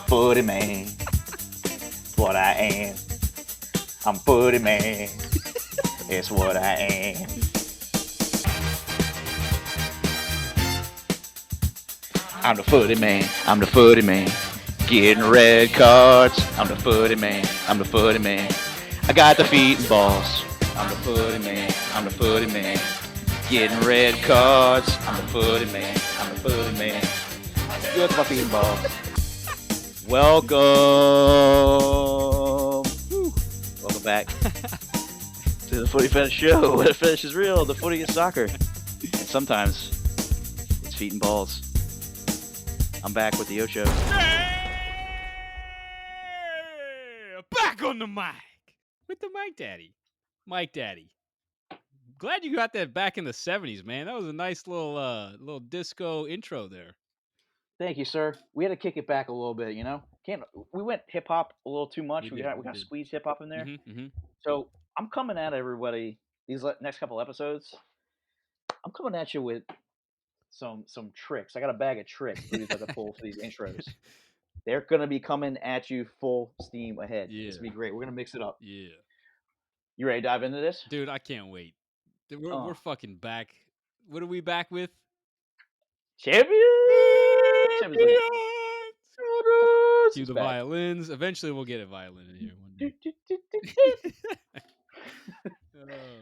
Footy Man. What I am. I'm Footy Man. It's what I am. I'm the Footy Man. I'm the Footy Man. Getting red cards. I'm the Footy Man. I'm the Footy Man. I got the feet and balls. I'm the Footy Man. I'm the Footy Man. Getting red cards. I'm the Footy Man. I'm the Footy Man. Good for my feet and balls. Welcome. Welcome back to the Footy Fetish Show, where the fetish is real, the footy is soccer, and sometimes it's feet and balls. I'm back with the Ocho. Yeah! Back on the mic with the Mike Daddy. Mike Daddy. Glad you got that back in the 70s, man. That was a nice little disco intro there. Thank you, sir. We had to kick it back a little bit, you know. We went hip hop a little too much. We got squeeze hip hop in there. So I'm coming at everybody these next couple episodes. I'm coming at you with some tricks. I got a bag of tricks for these to pull for these intros. They're gonna be coming at you full steam ahead. Yeah. It's gonna be great. We're gonna mix it up. Yeah. You ready to dive into this? Dude, I can't wait. We're fucking back. What are we back with? Champions! Cue the violins. Eventually we'll get a violin in here one day.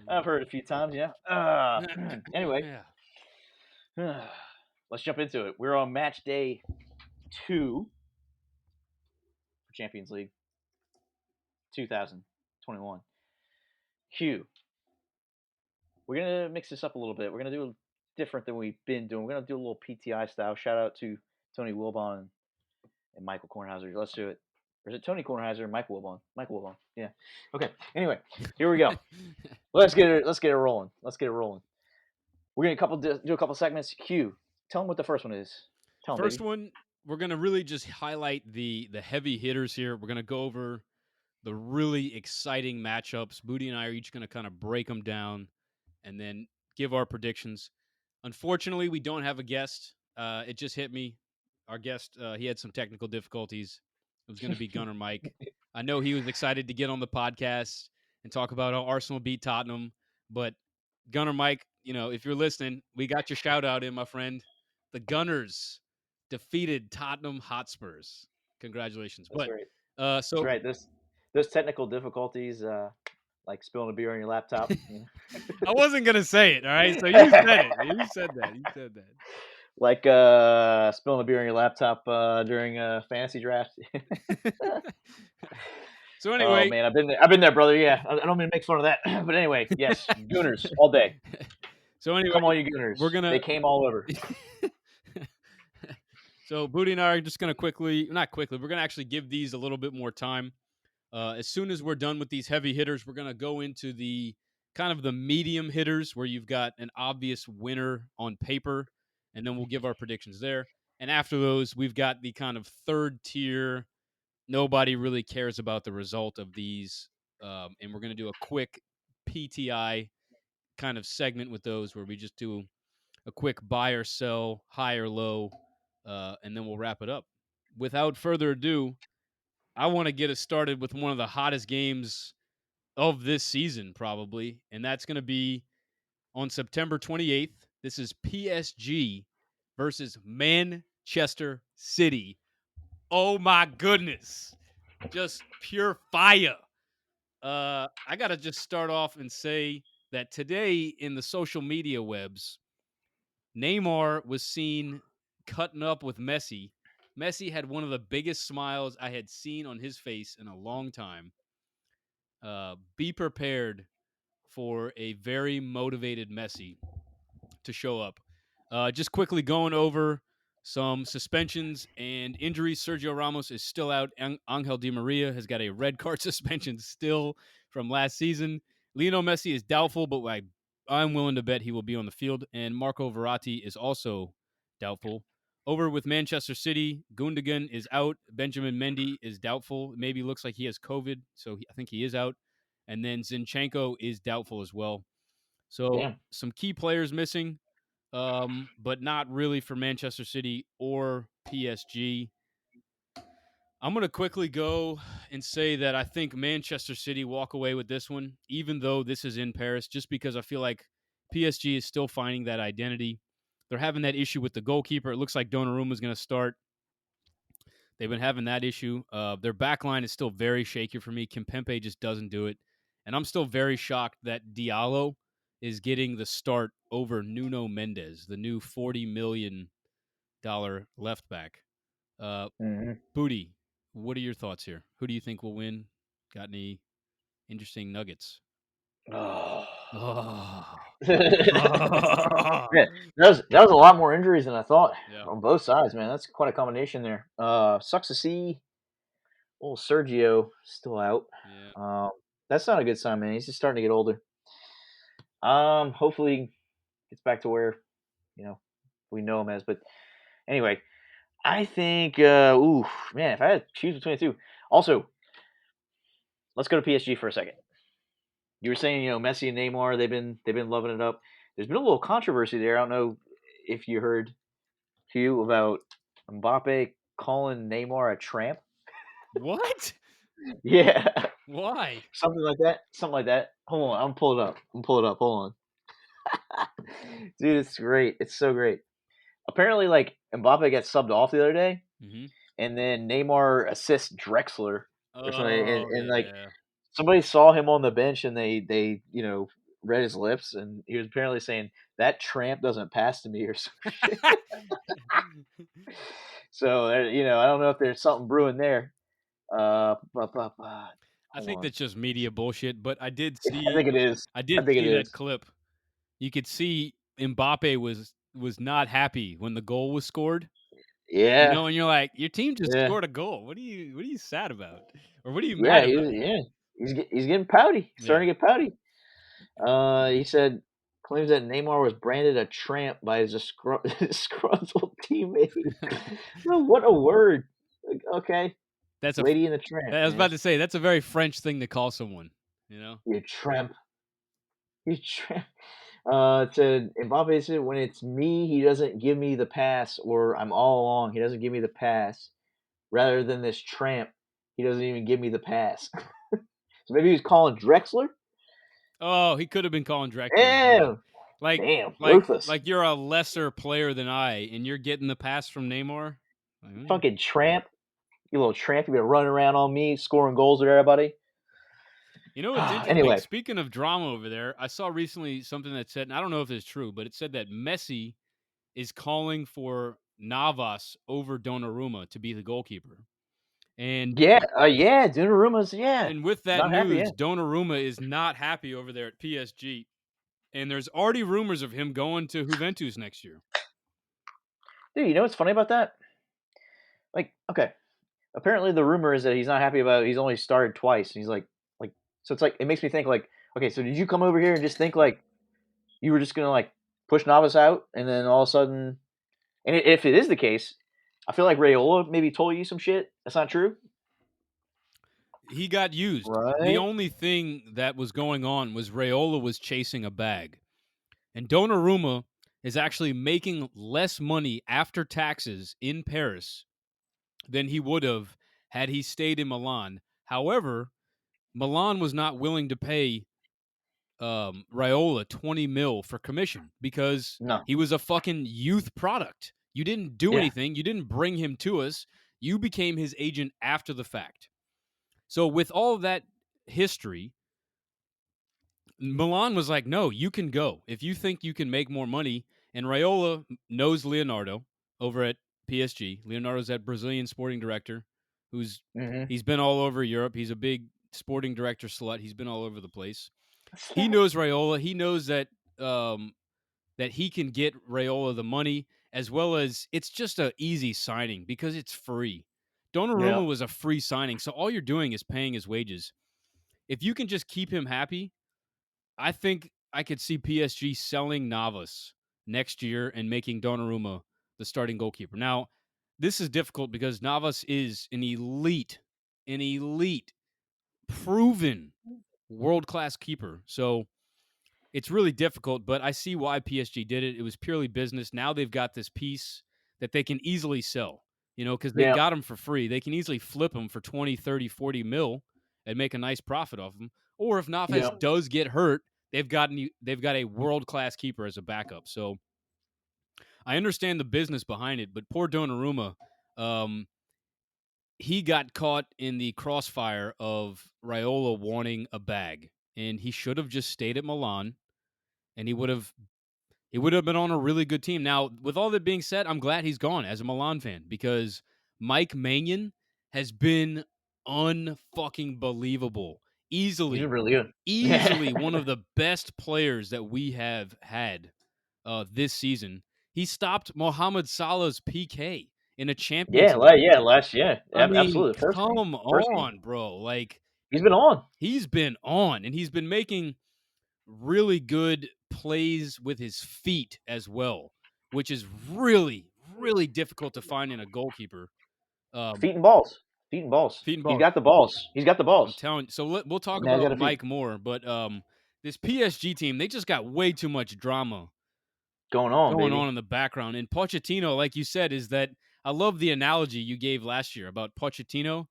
I've heard it a few times, yeah. Anyway, let's jump into it. We're on match day 2 for Champions League 2021. Q. We're going to mix this up a little bit. We're going to do different than we've been doing. We're going to do a little PTI style. Shout out to Tony Wilbon and Michael Kornhauser. Let's do it. Or is it Tony Kornhauser and Michael Wilbon? Michael Wilbon. Yeah. Okay. Anyway, here we go. Let's get it rolling. We're going to do a couple segments. Q. Tell them what the first one is. First one, we're going to really just highlight the heavy hitters here. We're going to go over the really exciting matchups. Booty and I are each going to kind of break them down and then give our predictions. Unfortunately, we don't have a guest. It just hit me. Our guest, he had some technical difficulties. It was going to be Gunner Mike. I know he was excited to get on the podcast and talk about how Arsenal beat Tottenham. But Gunner Mike, you know, if you're listening, we got your shout out in, my friend. The Gunners defeated Tottenham Hotspurs. Congratulations. That's right. That's right. Those technical difficulties, like spilling a beer on your laptop. You know? I wasn't going to say it, all right? So you said it. You said that. Like spilling a beer on your laptop during a fantasy draft. So anyway, oh man, I've been there, brother. Yeah, I don't mean to make fun of that, but anyway, yes, Gooners all day. So anyway, come on, you Gooners. They came all over. So Booty and I are just going to not quickly, we're going to actually give these a little bit more time. As soon as we're done with these heavy hitters, we're going to go into the kind of the medium hitters where you've got an obvious winner on paper, and then we'll give our predictions there. And after those, we've got the kind of third tier. Nobody really cares about the result of these. And we're going to do a quick PTI kind of segment with those where we just do a quick buy or sell, high or low, and then we'll wrap it up. Without further ado, I want to get us started with one of the hottest games of this season, probably, and that's going to be on September 28th. This is PSG versus Manchester City. Oh, my goodness. Just pure fire. I got to just start off and say that today in the social media webs, Neymar was seen cutting up with Messi. Messi had one of the biggest smiles I had seen on his face in a long time. Be prepared for a very motivated Messi to show up. Just quickly going over some suspensions and injuries. Sergio Ramos is still out. Angel Di Maria has got a red card suspension still from last season. Lionel Messi is doubtful, but I'm willing to bet he will be on the field. And Marco Verratti is also doubtful. Over with Manchester City, Gundogan is out. Benjamin Mendy is doubtful. Maybe looks like he has COVID, so I think he is out. And then Zinchenko is doubtful as well. So some key players missing, but not really for Manchester City or PSG. I'm going to quickly go and say that I think Manchester City walk away with this one, even though this is in Paris, just because I feel like PSG is still finding that identity. They're having that issue with the goalkeeper. It looks like Donnarumma is going to start. They've been having that issue. Their back line is still very shaky for me. Kimpembe just doesn't do it. And I'm still very shocked that Diallo is getting the start over Nuno Mendes, the new $40 million left back. Mhm. Booty, what are your thoughts here? Who do you think will win? Got any interesting nuggets? Oh. Oh. Man, that was a lot more injuries than I thought Yeah, on both sides, man. That's quite a combination there. Sucks to see old Sergio still out. yeah. Um, that's not a good sign, man. He's just starting to get older. Hopefully he gets back to where you know we know him as. But anyway, I think, ooh, man, if I had to choose between the two, also let's go to PSG for a second. You were saying, Messi and Neymar, they've been loving it up. There's been a little controversy there. I don't know if you heard Hugh about Mbappe calling Neymar a tramp. What? Yeah, Why? something like that. Something like that. Hold on, I'm gonna pull it up. I'm gonna pull it up. Hold on, dude. It's great. It's so great. Apparently, like Mbappe got subbed off the other day, Mm-hmm. and then Neymar assists Drexler or something, and, Oh, and like yeah. somebody saw him on the bench and they read his lips and he was apparently saying that tramp doesn't pass to me or some shit. So I don't know if there's something brewing there. I Hold think on. that's just media bullshit, but I did I see think it is. I I did think it see that is. clip. You could see Mbappe was not happy when the goal was scored. Yeah, And you're like, your team just yeah, scored a goal. What are you sad about? Or what are you mad yeah. about? He's getting pouty. He's Yeah. starting to get pouty. He said claims that Neymar was branded a tramp by his disgruntled teammate. No, what a word. Like, okay, That's a Lady in the Tramp, I was man. about to say that's a very French thing to call someone, you know? You tramp. You tramp. To Mbappe said, when it's me, he doesn't give me the pass, or I'm all along, he doesn't give me the pass. Rather than this tramp, he doesn't even give me the pass. So maybe he was calling Drexler? Oh, he could have been calling Drexler. Yeah. Damn. Like Damn. like Ruthless. like you're a lesser player than I and you're getting the pass from Neymar? Like, Fucking tramp. You little tramp. You've been running around on me, scoring goals with everybody. You know what's interesting? Anyway. Speaking of drama over there, I saw recently something that said, and I don't know if it's true, but it said that Messi is calling for Navas over Donnarumma to be the goalkeeper. And Yeah. Yeah. Donnarumma's, yeah. and with that Not happy, yeah. news, Donnarumma is not happy over there at PSG. And there's already rumors of him going to Juventus next year. Dude, you know what's funny about that? Like, okay, apparently the rumor is that he's not happy about it. He's only started twice. And he's like, so it's like it makes me think like, okay, so did you come over here and just think like you were just gonna like push Navas out, and then all of a sudden, and if it is the case, I feel like Rayola maybe told you some shit that's not true, He got used. The right? only thing that was going on was Rayola was chasing a bag. And Donnarumma is actually making less money after taxes in Paris than he would have had he stayed in Milan. However, Milan was not willing to pay Raiola 20 mil for commission because No, he was a fucking youth product. You didn't do yeah, anything. You didn't bring him to us. You became his agent after the fact. So with all that history, Milan was like, no, you can go. If you think you can make more money, and Raiola knows Leonardo over at PSG. Leonardo's that Brazilian sporting director who's mm-hmm. he's been all over Europe. He's a big sporting director slut. He's been all over the place. What's He that? knows Raiola. He knows um, that he can get Raiola the money as well as it's just a easy signing because it's free. Yeah, Donnarumma was a free signing, so all you're doing is paying his wages. If you can just keep him happy, I think I could see PSG selling Navas next year and making Donnarumma the starting goalkeeper. Now, this is difficult because Navas is an elite, proven world class keeper. So it's really difficult, but I see why PSG did it. It was purely business. Now they've got this piece that they can easily sell. because they Yeah. got him for free. They can easily flip him for 20, 30, 40 mil and make a nice profit off him. Or if Nafas Yeah. does get hurt, they've got a world-class keeper as a backup. So I understand the business behind it, but poor Donnarumma, um, he got caught in the crossfire of Raiola wanting a bag, and he should have just stayed at Milan, and he would have been on a really good team. Now, with all that being said, I'm glad he's gone as a Milan fan because Mike Maignan has been unfucking believable. He's Easily, really good. easily one of the best players that we have had this season. He stopped Mohamed Salah's PK in a Champions League Yeah, game. last yeah, I mean, absolutely. come First game. on, bro. Like, He's been on. he's been on, and he's been making really good plays with his feet as well, which is really, really difficult to find in a goalkeeper. Um, Feet and balls. Feet and balls. Feet and He's balls. got the balls. He's got the I'm balls. telling you. So we'll talk Now he's about got a feet Mike more, but this PSG team, they just got way too much drama going on, going baby. on in the background. And Pochettino, like you said, is that I love the analogy you gave last year about Pochettino.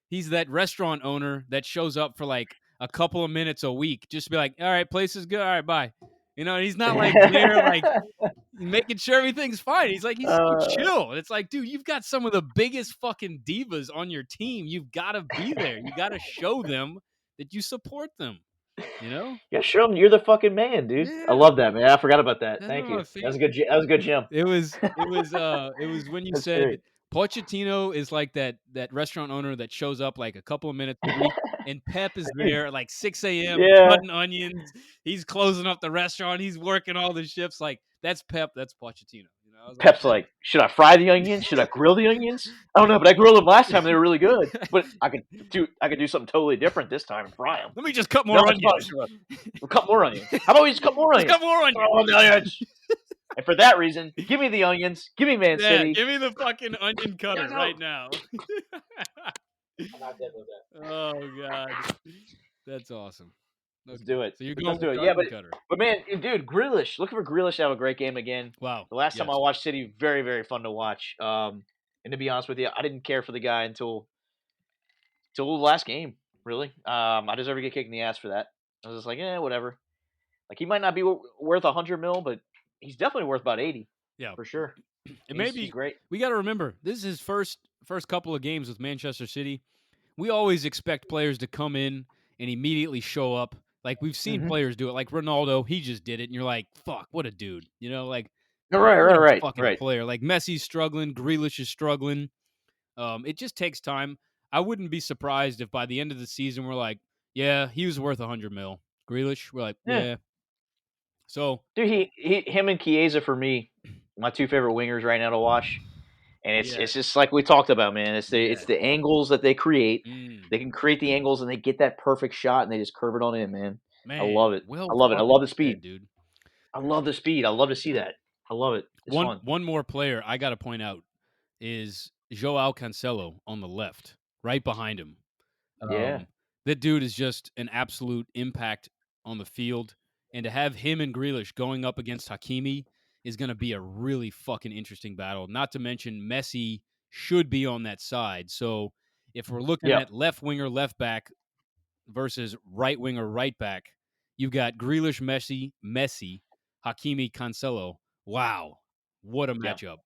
He's that restaurant owner that shows up for like a couple of minutes a week, just to be like, all right, place is good. All right, bye. He's not like there, like making sure everything's fine. He's so uh, chill. And it's like, dude, you've got some of the biggest fucking divas on your team. You've got to be there. You got to show them that you support them, you know? yeah, show him you're the fucking man, dude. I Yeah. love that, man. I forgot about that. That's one Thank of you. my That was favorite. a good. That was a good Jim. It was when you That's said great. Pochettino is like that restaurant owner that shows up like a couple of minutes a week, and Pep is Dude, there at like 6 a.m. yeah. cutting onions. He's closing up the restaurant. He's working all the shifts. Like, that's Pep. That's Pochettino. I was like, Pep's like, should I fry the onions? Should I grill the onions? I don't know, but I grilled them last time. They were really good. But I could do something totally different this time and fry them. let me just cut No, more it's fine. onions. We'll cut more onions. How about we just cut more Just cut onions? more onions. Throw on the onions. And for that reason, give me the onions. Give me Man Yeah, City. give me the fucking onion cutter no. right now. I'm not dead with that. Oh God, that's awesome. Let's Okay, do it. so you're Let's going do with it. the Yeah, onion cutter. but man, dude, Grealish. Looking for Grealish to have a great game again. Wow. The last time I Yes. watched City, very very fun to watch. And to be honest with you, I didn't care for the guy until the last game. Really, I deserve to get kicked in the ass for that. I was just like, whatever. Like he might not be worth 100 mil, but he's definitely worth about 80 Yeah. for sure. And He's maybe great. we got to remember this is his first couple of games with Manchester City. We always expect players to come in and immediately show up. Like we've seen Mm-hmm. players do it. Like Ronaldo, he just did it, and you're like, "Fuck, what a dude!" Like Right, what right, a right, fucking right. player. Like Messi's struggling, Grealish is struggling. It just takes time. I wouldn't be surprised if by the end of the season we're like, "Yeah, he was worth 100 mil." Grealish, we're like, Yeah, "Yeah." So dude, him and Chiesa for me, my two favorite wingers right now to watch. And it's yes, just like we talked about, man. It's yes, the angles that they create. mm, They can create the angles and they get that perfect shot and they just curve it on in, man. I man, love it. well I love it. I love fucking the said, speed. dude. I love the speed. I love to see that. I love it. It's One fun. one more player I got to point out is Joao Cancelo on the left, right behind him. Yeah. That dude is just an absolute impact on the field, and to have him and Grealish going up against Hakimi is going to be a really fucking interesting battle. Not to mention Messi should be on that side. So if we're looking Yeah. at left winger, left back versus right winger, right back, you've got Grealish, Messi, Hakimi, Cancelo. Wow, what a Yeah. matchup!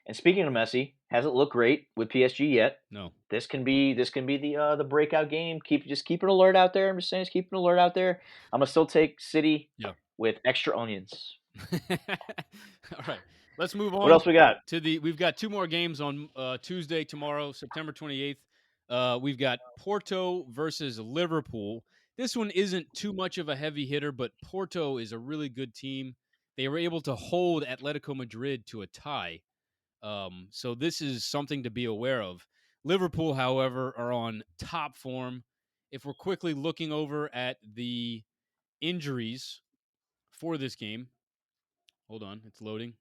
And speaking of Messi, hasn't looked great with PSG yet. No, This can be the breakout game. Keep an alert out there. I'm just saying, just keep an alert out there. I'm gonna still take City yeah. with extra onions. All right, let's move What on else we got? we've got two more games on Tuesday tomorrow, September 28th. We've got Porto versus Liverpool. This one isn't too much of a heavy hitter, but Porto is a really good team. They were able to hold Atletico Madrid to a tie. So this is something to be aware of. Liverpool, however, are on top form. If we're quickly looking over at the injuries for this game, hold on, it's loading.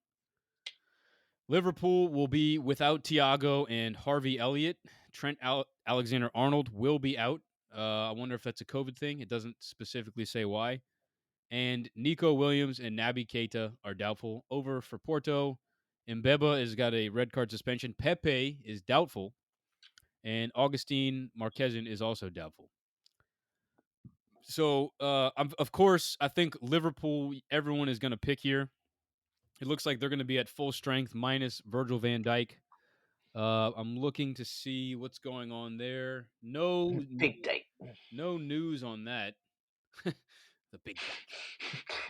Liverpool will be without Thiago and Harvey Elliott. Trent Alexander-Arnold will be out. I wonder if that's a COVID thing. It doesn't specifically say why. And Nico Williams and Naby Keita are doubtful. Over for Porto, Mbeba has got a red card suspension. Pepe is doubtful. And Augustine Marquezin is also doubtful. So, of course, I think Liverpool, everyone is going to pick here. It looks like they're going to be at full strength minus Virgil van Dijk. I'm looking to see what's going on there. Big Dyke. No news on that. The Big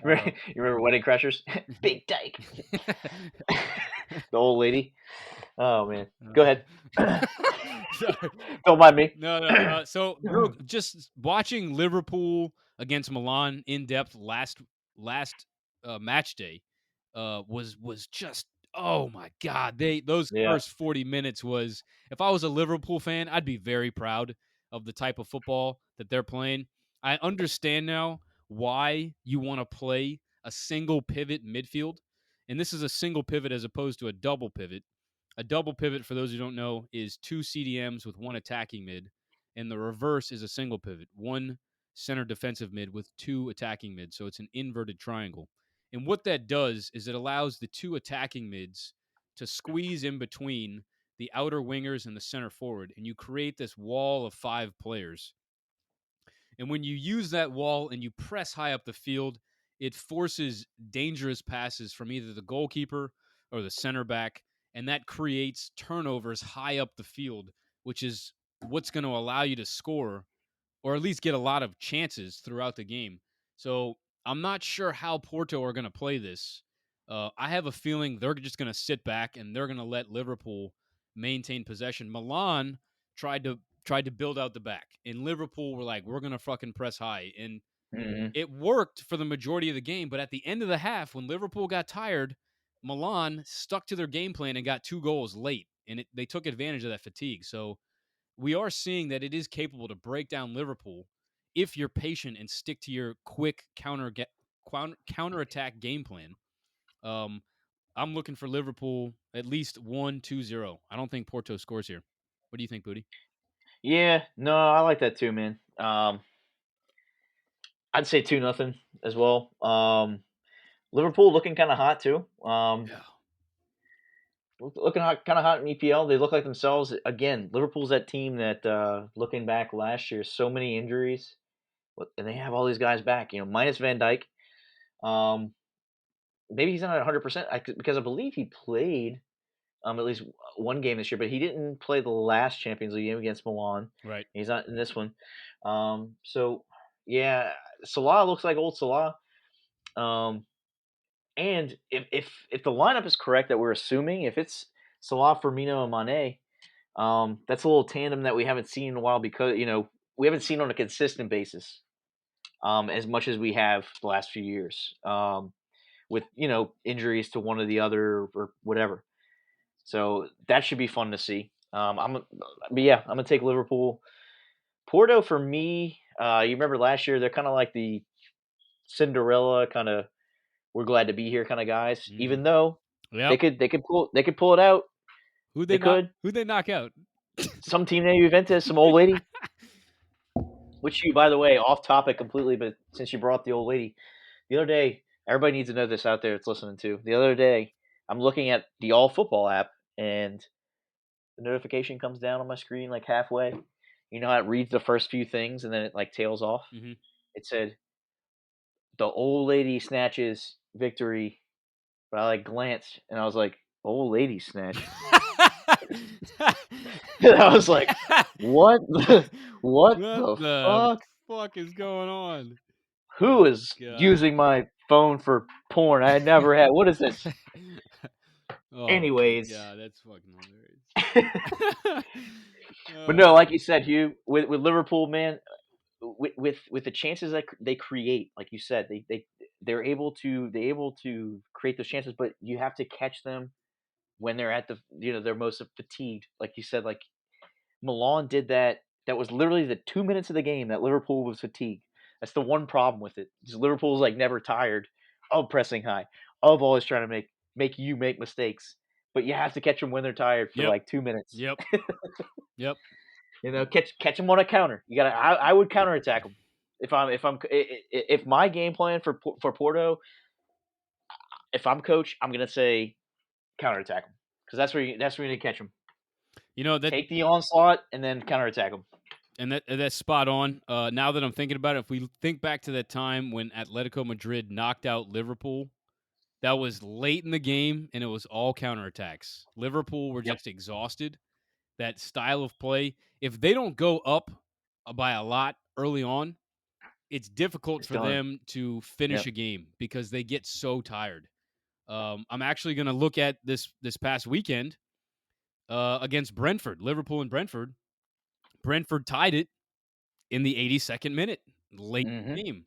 Dyke. You remember Wedding Crashers? Big Dyke. The old lady. Oh man. Go ahead. Sorry. Don't mind me. No. So, just watching Liverpool against Milan in depth last match day was just, oh my god. Those Yeah. first 40 minutes was, if I was a Liverpool fan, I'd be very proud of the type of football that they're playing. I understand now why you want to play a single pivot midfield, and this is a single pivot as opposed to a double pivot. A double pivot, for those who don't know, is two CDMs with one attacking mid, and the reverse is a single pivot, one center defensive mid with two attacking mids. So it's an inverted triangle. And what that does is it allows the two attacking mids to squeeze in between the outer wingers and the center forward, and you create this wall of 5 players. And when you use that wall and you press high up the field, it forces dangerous passes from either the goalkeeper or the center back, and that creates turnovers high up the field, which is what's going to allow you to score or at least get a lot of chances throughout the game. So I'm not sure how Porto are going to play this. I have a feeling they're just going to sit back and they're going to let Liverpool maintain possession. Milan tried to build out the back, and Liverpool were like, we're going to fucking press high. And it worked for the majority of the game, but at the end of the half, when Liverpool got tired, Milan stuck to their game plan and got 2 goals late, and they took advantage of that fatigue. So we are seeing that it is capable to break down Liverpool if you're patient and stick to your quick counterattack game plan. I'm looking for Liverpool at least 1-2-0. I don't think Porto scores here. What do you think, Booty? Yeah, no, I like that too, man. I'd say 2-0 as well. Liverpool looking kind of hot too. Looking kind of hot in EPL. They look like themselves again. Liverpool's that team that, looking back last year, so many injuries, and they have all these guys back. Minus Van Dijk. Maybe he's not at 100% because I believe he played at least one game this year, but he didn't play the last Champions League game against Milan. Right. He's not in this one. So yeah, Salah looks like old Salah. And if the lineup is correct that we're assuming, if it's Salah, Firmino, and Mane, that's a little tandem that we haven't seen in a while because we haven't seen on a consistent basis as much as we have the last few years with injuries to one or the other or whatever. So that should be fun to see. I'm gonna take Liverpool. Porto for me. You remember last year? They're kind of like the Cinderella kind of. We're glad to be here kind of guys. Mm-hmm. Even though Yep. they could pull it out. Who'd they could. Who'd they knock out? Some team named Juventus, some old lady. Which you, by the way, off topic completely, but since you brought the old lady, the other day, everybody needs to know this out there that's listening to. The other day, I'm looking at the All Football app, and the notification comes down on my screen like halfway. You know how it reads the first few things and then it like tails off? Mm-hmm. It said, the old lady snatches victory, but I like glanced and I was like, old lady snatch. And I was like, what? What the fuck is going on? Who is using my phone for porn? I never had. What is this? Anyways. Yeah, that's fucking hilarious. But no, like you said, Hugh, with Liverpool, man, with the chances that they create, like you said, they're able to create those chances, but you have to catch them when they're at they're most fatigued. Like you said, like Milan did that. That was literally the 2 minutes of the game that Liverpool was fatigued. That's the one problem with it. Because Liverpool's like never tired of pressing high, of always trying to make you make mistakes. But you have to catch them when they're tired for like 2 minutes. Yep. Catch them on a counter. You gotta. I would counterattack them if my game plan for Porto. If I'm coach, I'm gonna say counterattack them because that's where you need to catch them. You know that, Take the onslaught and then counterattack them. and that's spot on. Now that I'm thinking about it, if we think back to that time when Atletico Madrid knocked out Liverpool, that was late in the game, and it was all counterattacks. Liverpool were Yep. just exhausted. That style of play, if they don't go up by a lot early on, it's difficult It's for done. them to finish Yep. a game because they get so tired. I'm actually going to look at this past weekend against Brentford, Liverpool and Brentford. Brentford tied it in the 82nd minute, late in the game,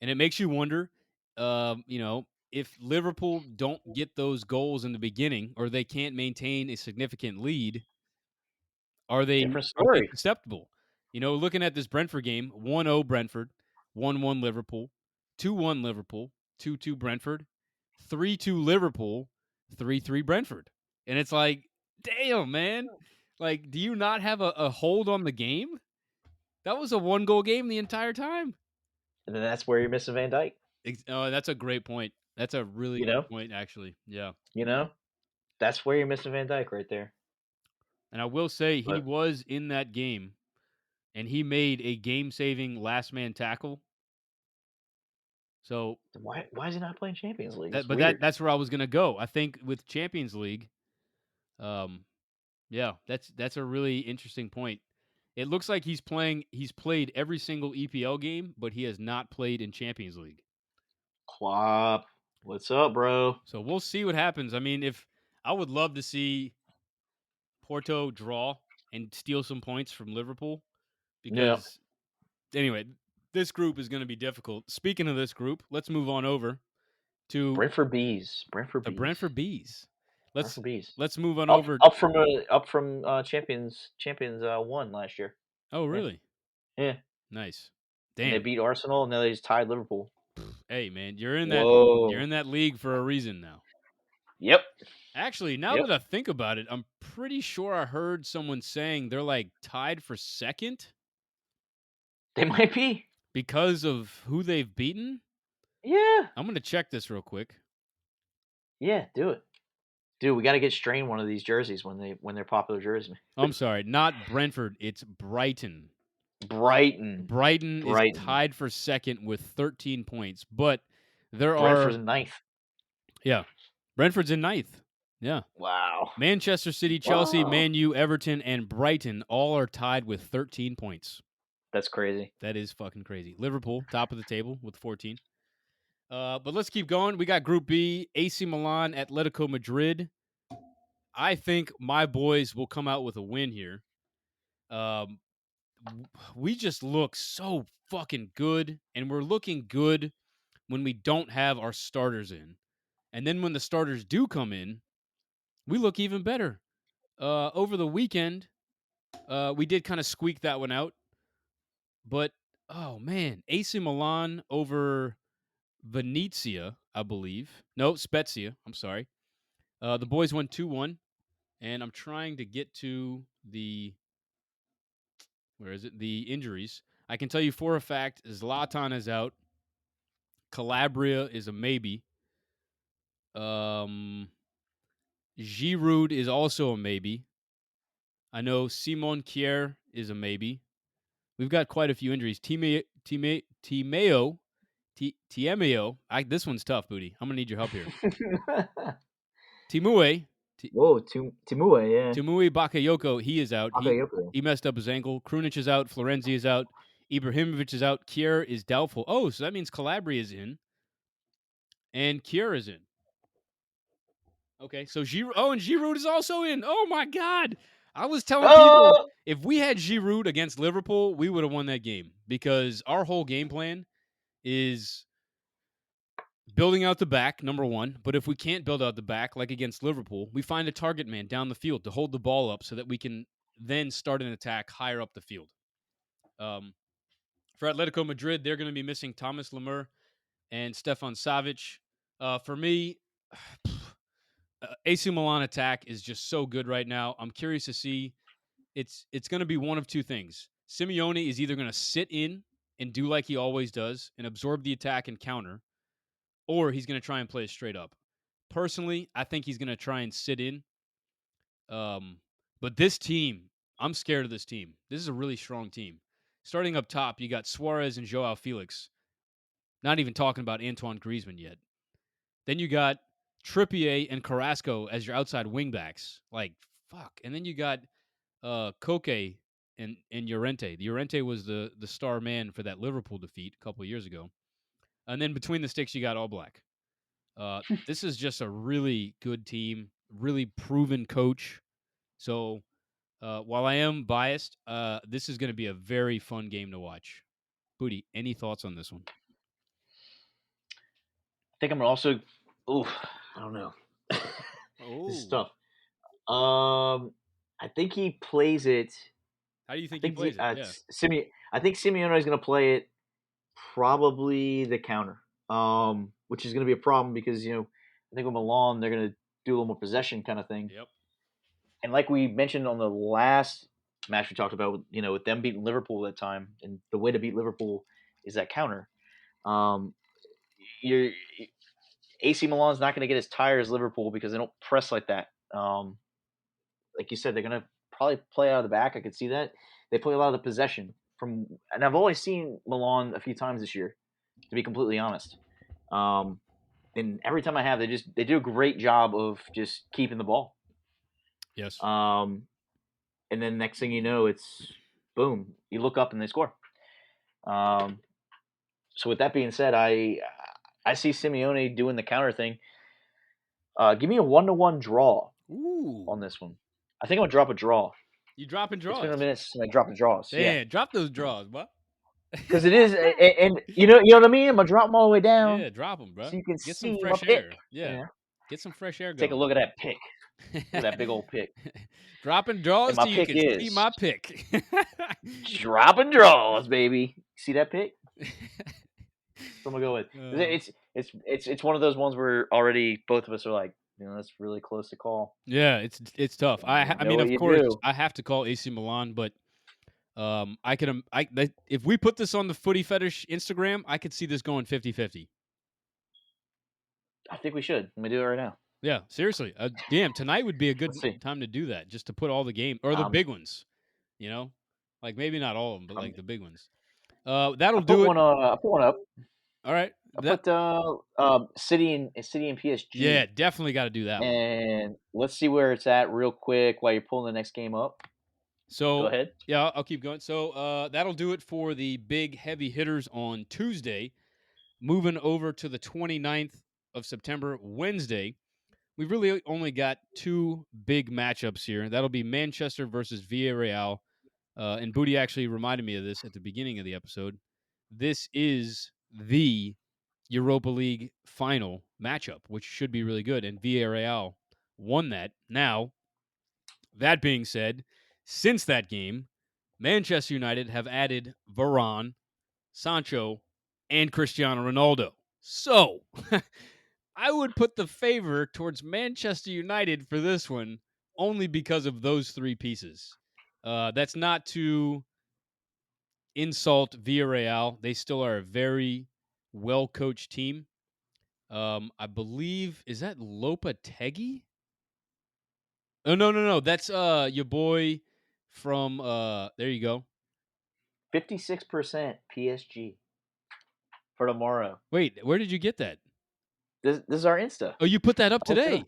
and it makes you wonder, if Liverpool don't get those goals in the beginning or they can't maintain a significant lead, are they Different story. susceptible? Looking at this Brentford game, 1-0 Brentford, 1-1 Liverpool, 2-1 Liverpool, 2-2 Brentford, 3-2 Liverpool, 3-3 Brentford. And it's like, damn, man. Like, do you not have a hold on the game? That was a one-goal game the entire time. And then that's where you're missing Van Dijk. Oh, that's a great point. That's a really You good know, point, actually. Yeah. that's where you're missing Van Dijk right there. And I will say he But was in that game, and he made a game-saving last-man tackle. So why is he not playing Champions League? that, It's but weird. that's where I was gonna go. I think with Champions League, yeah, that's a really interesting point. It looks like he's played every single EPL game, but he has not played in Champions League. Klopp, what's up, bro? So we'll see what happens. I mean, if I would love to see Porto draw and steal some points from Liverpool, Yeah. because anyway, this group is going to be difficult. Speaking of this group, let's move on over to Brentford Bees. the Brentford Bees. Let's Brentford Bees. let's move on Up over. from Champions 1 last year. Oh, Yeah. really? Yeah. Nice. And they Damn. beat Arsenal and now they just tied Liverpool. Hey, man, you're in Whoa. that league for a reason now. Yep. Actually, now Yep. that I think about it, I'm pretty sure I heard someone saying they're like tied for second They might be. because of who they've beaten. Yeah. I'm going to check this real quick. Yeah, do it. Dude, we got to get Strain one of these jerseys when they're popular jerseys. I'm sorry, not Brentford, it's Brighton. Brighton. Brighton is Brighton. tied for second with 13 points, but there Brentford's are in ninth. yeah. Brentford's in ninth. Yeah. Wow. Manchester City, Chelsea, Wow. Man U, Everton, and Brighton all are tied with 13 points. That's crazy. That is fucking crazy. Liverpool, top of the table with 14. But let's keep going. We got Group B, AC Milan, Atletico Madrid. I think my boys will come out with a win here. We just look so fucking good, and we're looking good when we don't have our starters in. And then when the starters do come in, we look even better. Over the weekend, we did kind of squeak that one out. But, oh, man, AC Milan over Venezia, I believe. No, Spezia. I'm sorry. The boys won 2-1, and I'm trying to get to the injuries. I can tell you for a fact, Zlatan is out. Calabria is a maybe. Giroud is also a maybe. I know Simon Kjaer is a maybe. We've got quite a few injuries. Timeo. This one's tough, Booty. I'm going to need your help here. Timue. Whoa, Timue, yeah. Timui Bakayoko, he is out. Bakayoko. He messed up his ankle. Krunic is out. Florenzi is out. Ibrahimovic is out. Kjaer is doubtful. Oh, so that means Calabria is in. And Kjaer is in. Okay, so Giroud. Oh, and Giroud is also in. Oh, my God. I was telling people, if we had Giroud against Liverpool, we would have won that game. Because our whole game plan is building out the back, number one. But if we can't build out the back, like against Liverpool, we find a target man down the field to hold the ball up so that we can then start an attack higher up the field. For Atletico Madrid, they're going to be missing Thomas Lemur and Stefan Savic. For me, AC Milan attack is just so good right now. I'm curious to see. It's going to be one of two things. Simeone is either going to sit in and do like he always does and absorb the attack and counter, or he's going to try and play it straight up. Personally, I think he's going to try and sit in. But this team, I'm scared of this team. This is a really strong team. Starting up top, you got Suarez and Joao Felix. Not even talking about Antoine Griezmann yet. Then you got Trippier and Carrasco as your outside wingbacks. Like, fuck. And then you got Koke and Llorente. Llorente was the star man for that Liverpool defeat a couple of years ago. And then between the sticks, you got All Black. This is just a really good team, really proven coach. So while I am biased, this is going to be a very fun game to watch. Booty, any thoughts on this one? I think I'm gonna also. Ooh, I don't know. This is tough. I think he plays it. How do you I think he think plays it? Yeah. I think Simeone is gonna play it probably the counter, which is gonna be a problem because I think with Milan they're gonna do a little more possession kind of thing. Yep. And like we mentioned on the last match we talked about, with them beating Liverpool at that time, and the way to beat Liverpool is that counter. You're AC Milan's not going to get as tired as Liverpool because they don't press like that. Like you said, they're going to probably play out of the back. I could see that. They play a lot of the possession and I've only seen Milan a few times this year, to be completely honest. And every time I have, they do a great job of just keeping the ball. Yes. And then next thing you know, it's boom. You look up and they score. So with that being said, I see Simeone doing the counter thing. Give me a 1-1 draw. Ooh. On this one. I think I'm gonna drop a draw. You dropping draws? It's been a minute since I dropped the draws. Damn, drop those draws, bro. Because it is, and you know what I mean. I'm gonna drop them all the way down. Yeah, drop them, bro. So you can Get see some my fresh pick. air. Yeah. Get some fresh air going. Take a look at that pick. Look at that big old pick. Dropping draws so you can see my pick. Dropping draws, baby. See that pick? So I'm gonna go with. It's one of those ones where already both of us are like, that's really close to call. Yeah, it's tough. I mean, of course, I have to call AC Milan, but if we put this on the Footy Fetish Instagram, I could see this going 50-50. I think we should. Let me do it right now. Yeah, seriously. Damn, tonight would be a good time to do that, just to put all the game or the big ones. Like maybe not all of them, but like the big ones. That'll do it. I'll put one up. All right. I put City and PSG. Yeah, definitely got to do that. And let's see where it's at real quick while you're pulling the next game up. So go ahead. Yeah, I'll keep going. So that'll do it for the big heavy hitters on Tuesday. Moving over to the 29th of September, Wednesday, we've really only got two big matchups here. That'll be Manchester versus Villarreal. And Booty actually reminded me of this at the beginning of the episode. This is the Europa League final matchup, which should be really good. And Villarreal won that. Now, that being said, since that game, Manchester United have added Varane, Sancho, and Cristiano Ronaldo. So, I would put the favor towards Manchester United for this one only because of those three pieces. That's not to insult Villarreal. They still are a very well-coached team. I believe, is that Lopetegui? Oh, no. That's your boy from, there you go. 56% PSG for tomorrow. Wait, where did you get that? This is our Insta. Oh, you put that up today?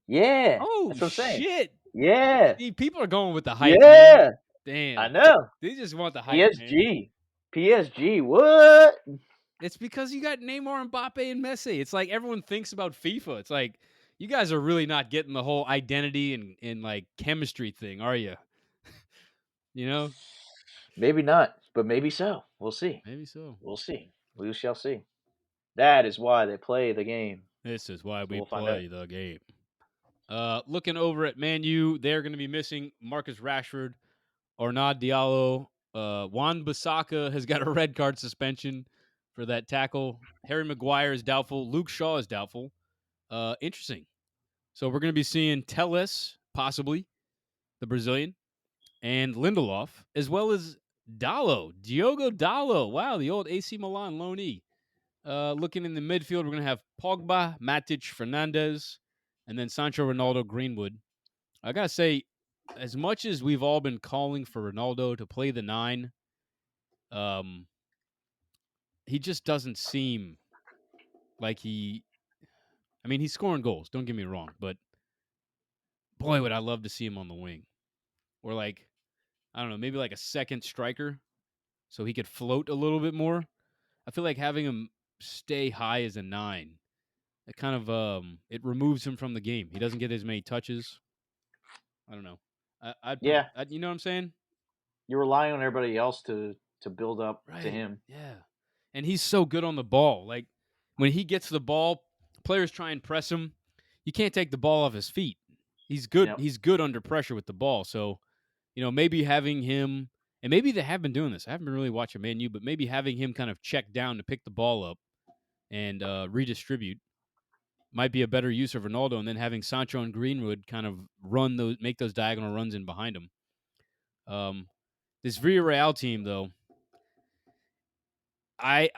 Yeah. Oh, that's what I'm saying. Shit. Yeah. See, people are going with the hype. Yeah. Man. Damn. I know. They just want the hype. PSG. Man. PSG. What? It's because you got Neymar, Mbappe, and Messi. It's like everyone thinks about FIFA. It's like you guys are really not getting the whole identity and like chemistry thing, are you? Maybe not, but maybe so. We'll see. Maybe so. We'll see. We shall see. That is why they play the game. This is why we play the game. Looking over at Man U, they're going to be missing Marcus Rashford, Arnaud Diallo. Wan-Bissaka has got a red card suspension for that tackle. Harry Maguire is doubtful. Luke Shaw is doubtful. Interesting. So we're going to be seeing Telles, possibly, the Brazilian, and Lindelof, as well as Diogo Dallo. Wow, the old AC Milan loanee. Looking in the midfield, we're going to have Pogba, Matic, Fernandez, and then Sancho, Ronaldo, Greenwood. I got to say, as much as we've all been calling for Ronaldo to play the 9, he just doesn't seem like he... I mean, he's scoring goals, don't get me wrong, but boy, would I love to see him on the wing. Or like, I don't know, maybe like a second striker so he could float a little bit more. I feel like having him stay high as a 9, it kind of it removes him from the game. He doesn't get as many touches. I don't know. Yeah, You know what I'm saying? you're relying on everybody else to build up to Right. him. Yeah. And he's so good on the ball. Like when he gets the ball, players try and press him. You can't take the ball off his feet. He's good. Yep. He's good under pressure with the ball. So, maybe having him, and maybe they have been doing this. I haven't been really watching Man U, but maybe having him kind of check down to pick the ball up and redistribute might be a better use of Ronaldo, and then having Sancho and Greenwood kind of make those diagonal runs in behind him. This Villarreal team, though, I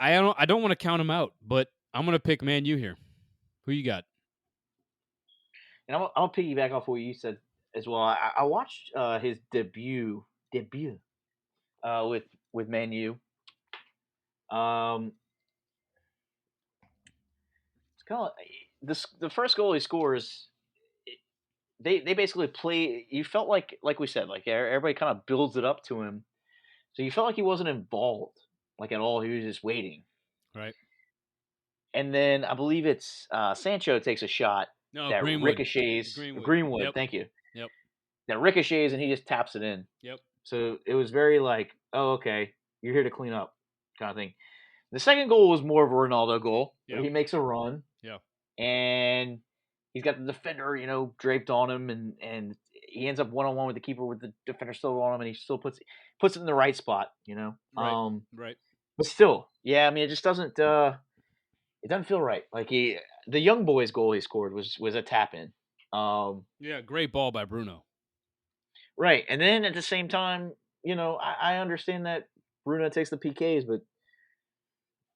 don't want to count him out, but I'm gonna pick Man U here. Who you got? And I'll piggyback off what you said as well. I watched his debut with Man U. It's kind of the first goal he scores. They basically play. You felt like we said, like everybody kind of builds it up to him, so you felt like he wasn't involved like at all. He was just waiting. Right. And then I believe it's Sancho takes a shot No, that Greenwood. ricochets. Greenwood. Greenwood, Yep. thank you. Yep. That ricochets and he just taps it in. Yep. So it was very like, oh, okay, you're here to clean up, kind of thing. The second goal was more of a Ronaldo goal, where Yep. he makes a run, Yeah. and he's got the defender, draped on him, and he ends up 1-on-1 with the keeper with the defender still on him, and he still puts it in the right spot, Right. Right. But still, yeah, I mean, it just doesn't. It doesn't feel right. Like the young boy's goal he scored was a tap in. Yeah. Great ball by Bruno. Right, and then at the same time, I understand that Bruno takes the PKs, but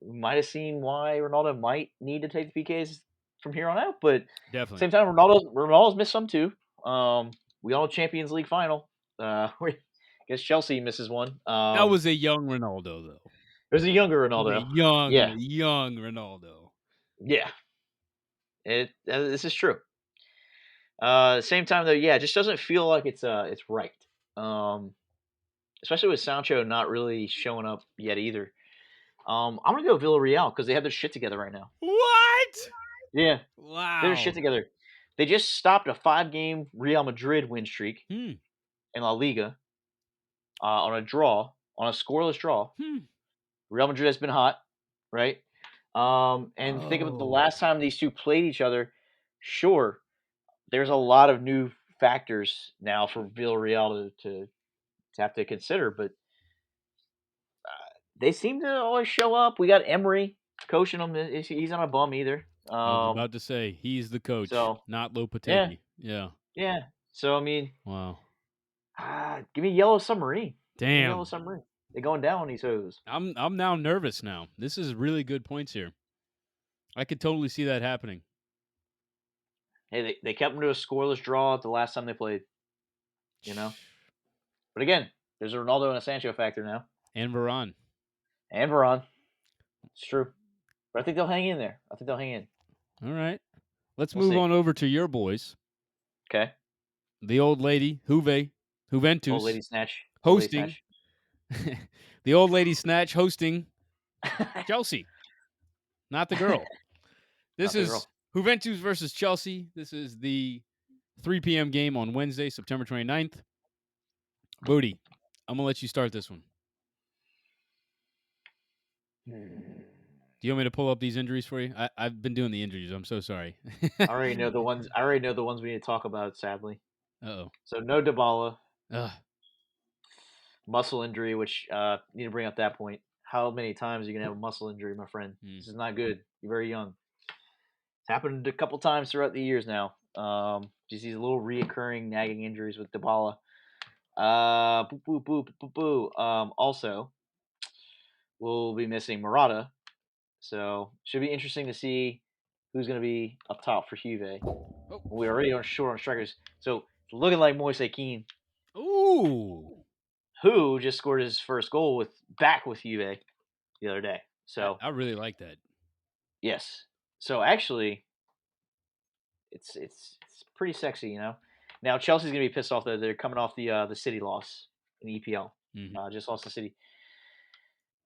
we might have seen why Ronaldo might need to take the PKs from here on out. But Definitely. same time, Ronaldo's missed some too. We all know Champions League final. I guess Chelsea misses one. That was a young Ronaldo, though. There's a younger It was a Ronaldo. young Ronaldo. Yeah. This is true. Same time though, yeah, it just doesn't feel like it's right. Especially with Sancho not really showing up yet either. I'm gonna go Villarreal because they have their shit together right now. What? Yeah, Wow. they're shit together. They just stopped a 5-game Real Madrid win streak in La Liga on a scoreless draw. Real Madrid has been hot, right? And think of the last time these two played each other. Sure, there's a lot of new factors now for Villarreal to have to consider, but they seem to always show up. We got Emery coaching them. He's not a bum either. I was about to say he's the coach, So not yeah, Lopetegui. Yeah. So I mean, Wow. give me Yellow Submarine. Damn. Yellow Submarine. They're going down on these hoes. I'm now nervous now. This is really good points here. I could totally see that happening. Hey, they kept them to a scoreless draw the last time they played. But again, there's a Ronaldo and a Sancho factor now. And Varane. It's true. But I think they'll hang in there. All right. Let's We'll move see. on over to your boys. Okay. The old lady, Juventus. Old lady snatch. Hosting. The old lady snatch hosting Chelsea. Not the girl. This is Juventus versus Chelsea. This is the 3 p.m. game on Wednesday, September 29th. Booty, I'm going to let you start this one. Do you want me to pull up these injuries for you? I've been doing the injuries. I'm so sorry. I already know the ones we need to talk about, sadly. Uh-oh. So no Dybala. Ugh. Muscle injury, which need to bring up that point. How many times are you going to have a muscle injury, my friend? This is not good. You're very young. It's happened a couple times throughout the years now. Just these little reoccurring nagging injuries with Dybala. Also, we'll be missing Murata, So should be interesting to see who's going to be up top for Juve. Oh. We already are short on strikers, so it's looking like Moise Keane, Ooh. who just scored his first goal with Juve the other day. So I really like that. yes, so actually, it's pretty sexy, Now Chelsea's gonna be pissed off that they're coming off the City loss in the EPL. Mhm. Just lost to City.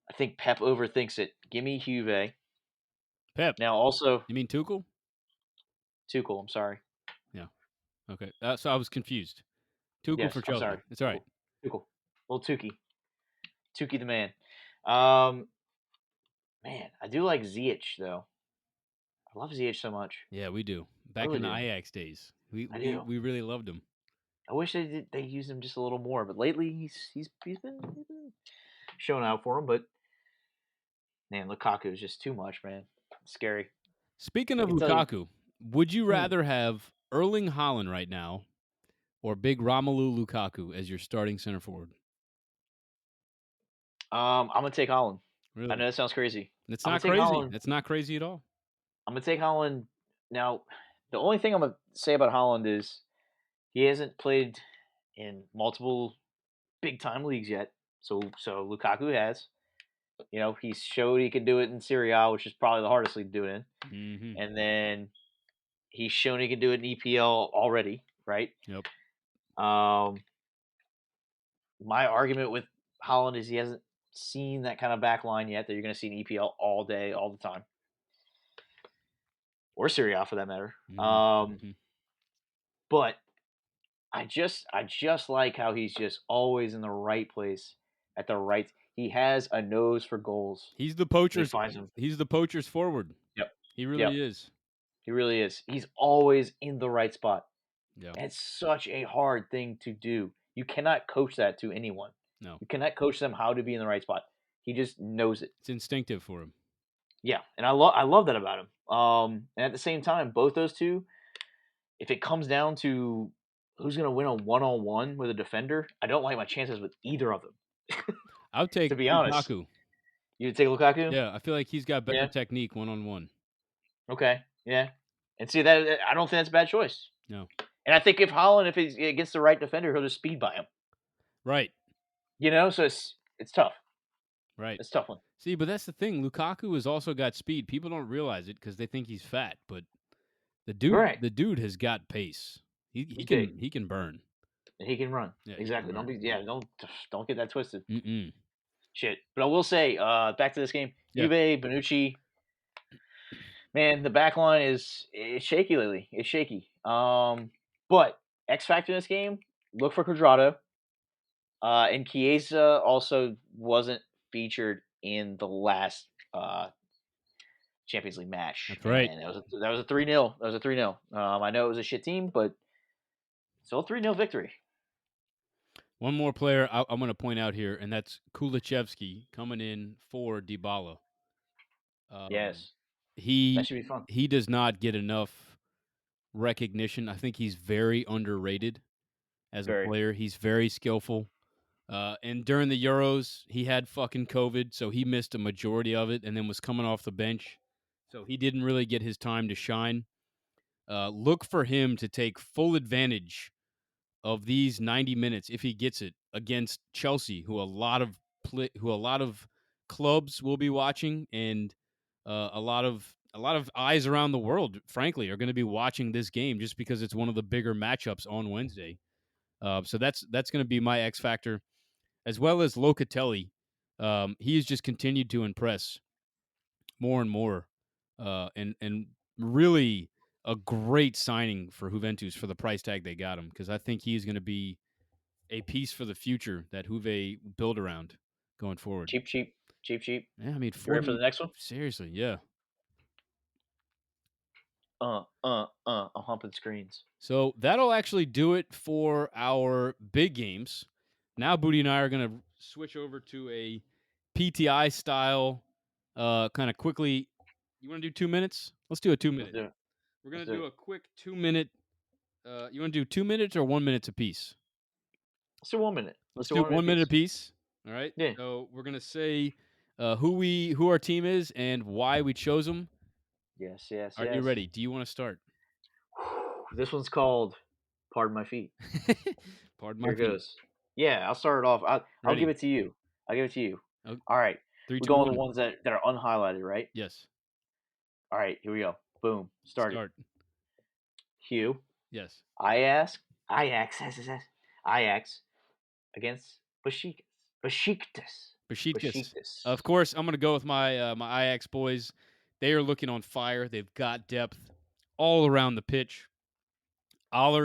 I think Pep overthinks it. Give me Juve. Pep, Now also you mean Tuchel? Tuchel. I'm sorry. Yeah. Okay. So I was confused. Tuchel for Yes, I'm sorry. Chelsea. It's all right. Tuchel. Little Tukey. Tukey the man. Um, man, I do like Ziyech though. I love Ziyech so much. Yeah, we do. I Back really in the do. Ajax days, we I we do. we really loved him. I wish they used him just a little more, but lately he's been showing out for him. But man, Lukaku is just too much, man. It's scary. Speaking I of can tell you. Lukaku, would you Hmm, rather have Erling Haaland right now or big Romelu Lukaku as your starting center forward? I'm gonna take Holland. I Really? know that sounds crazy. It's I'm gonna not take crazy. Holland. That's not crazy at all. I'm gonna take Holland. Now, the only thing I'm gonna say about Holland is he hasn't played in multiple big time leagues yet. So Lukaku has. He showed he could do it in Serie A, which is probably the hardest league to do it in. Mhm. And then he's shown he can do it in EPL already, right? Yep. Um, my argument with Holland is he hasn't seen that kind of back line yet that you're going to see in EPL all day, all the time, or Serie A for that matter. Mhm. But I just like how he's just always in the right place at the right. He has a nose for goals. He's the And he poacher's finds them. he's the poacher's forward. Yep. He Yep. really is. He really is. He's always in the right spot. Yeah. And it's such a hard thing to do. You cannot coach that to anyone. No. You cannot coach them how to be in the right spot. He just knows it. It's instinctive for him. Yeah, and I love that about him. And at the same time, both those two, if it comes down to who's going to win a one-on-one with a defender, I don't like my chances with either of them. I'll take To be honest, Lukaku. you take Lukaku. Yeah, I feel like he's got better Yeah. technique one-on-one. Okay. Yeah. And see that I don't think that's a bad choice. No. And I think if Holland, if he's against the right defender, he'll just speed by him. Right. So it's tough. Right. It's a tough one. See, but that's the thing. Lukaku has also got speed. People don't realize it because they think he's fat, but the Right. dude has got pace. He He's can big. he can burn. And he can run. Yeah, he can Exactly. burn. Don't get that twisted. Mm-mm. Shit. But I will say, back to this game, Yeah. Juve, Bonucci, man, the back line is shaky lately. It's shaky. But X factor in this game, look for Quadrado. And Chiesa also wasn't featured in the last Champions League match. That's right. And that was a 3-0. That was a 3-0. I know it was a shit team, but still a 3-0 victory. One more player I'm going to point out here, and that's Kulichevsky coming in for Dybala. Yes. That He should be fun. he does not get enough recognition. I think he's very underrated as a Very. player. He's very skillful. And during the Euros, he had fucking COVID, so he missed a majority of it and then was coming off the bench. So he didn't really get his time to shine. Look for him to take full advantage of these 90 minutes if he gets it against Chelsea, who a lot of clubs will be watching, and a lot of eyes around the world, frankly, are going to be watching this game just because it's one of the bigger matchups on Wednesday. So that's going to be my X factor, as well as Locatelli. He has just continued to impress more and more, and really a great signing for Juventus for the price tag they got him, because I think he's going to be a piece for the future that Juve build around going forward. Cheap, cheap, cheap, cheap. Yeah, I mean, You ready for 40. the next one? Seriously, yeah. I'm humping screens. So that'll actually do it for our big games. Now, Booty and I are going to switch over to a PTI style, kind of quickly. You want to do 2 minutes? Let's do a 2-minute. Let's do it. We're going Let's to do do it. a quick 2-minute. You want to do 2 minutes or 1 minute apiece? Let's do 1 minute. Let's Let's do do 1 minute 1 minute piece. apiece. All right. Yeah. So we're going to say who our team is and why we chose them. Yes, yes, Are you yes. ready? Do you want to start? This one's called "Pardon My Feet." Pardon my Here feet. goes. Yeah, I'll start it off. I'll give Ready? it to you. I'll give it to you. Oh, All right. three, We're two, going with the one. ones that are unhighlighted, right? Yes. All right, here we go. Boom. Started. Start. Hugh. Yes. Ajax. Ajax. Ajax against Besiktas. Besiktas. Besiktas. Of Besiktas. course, I'm going to go with my Ajax boys. They are looking on fire. They've got depth all around the pitch.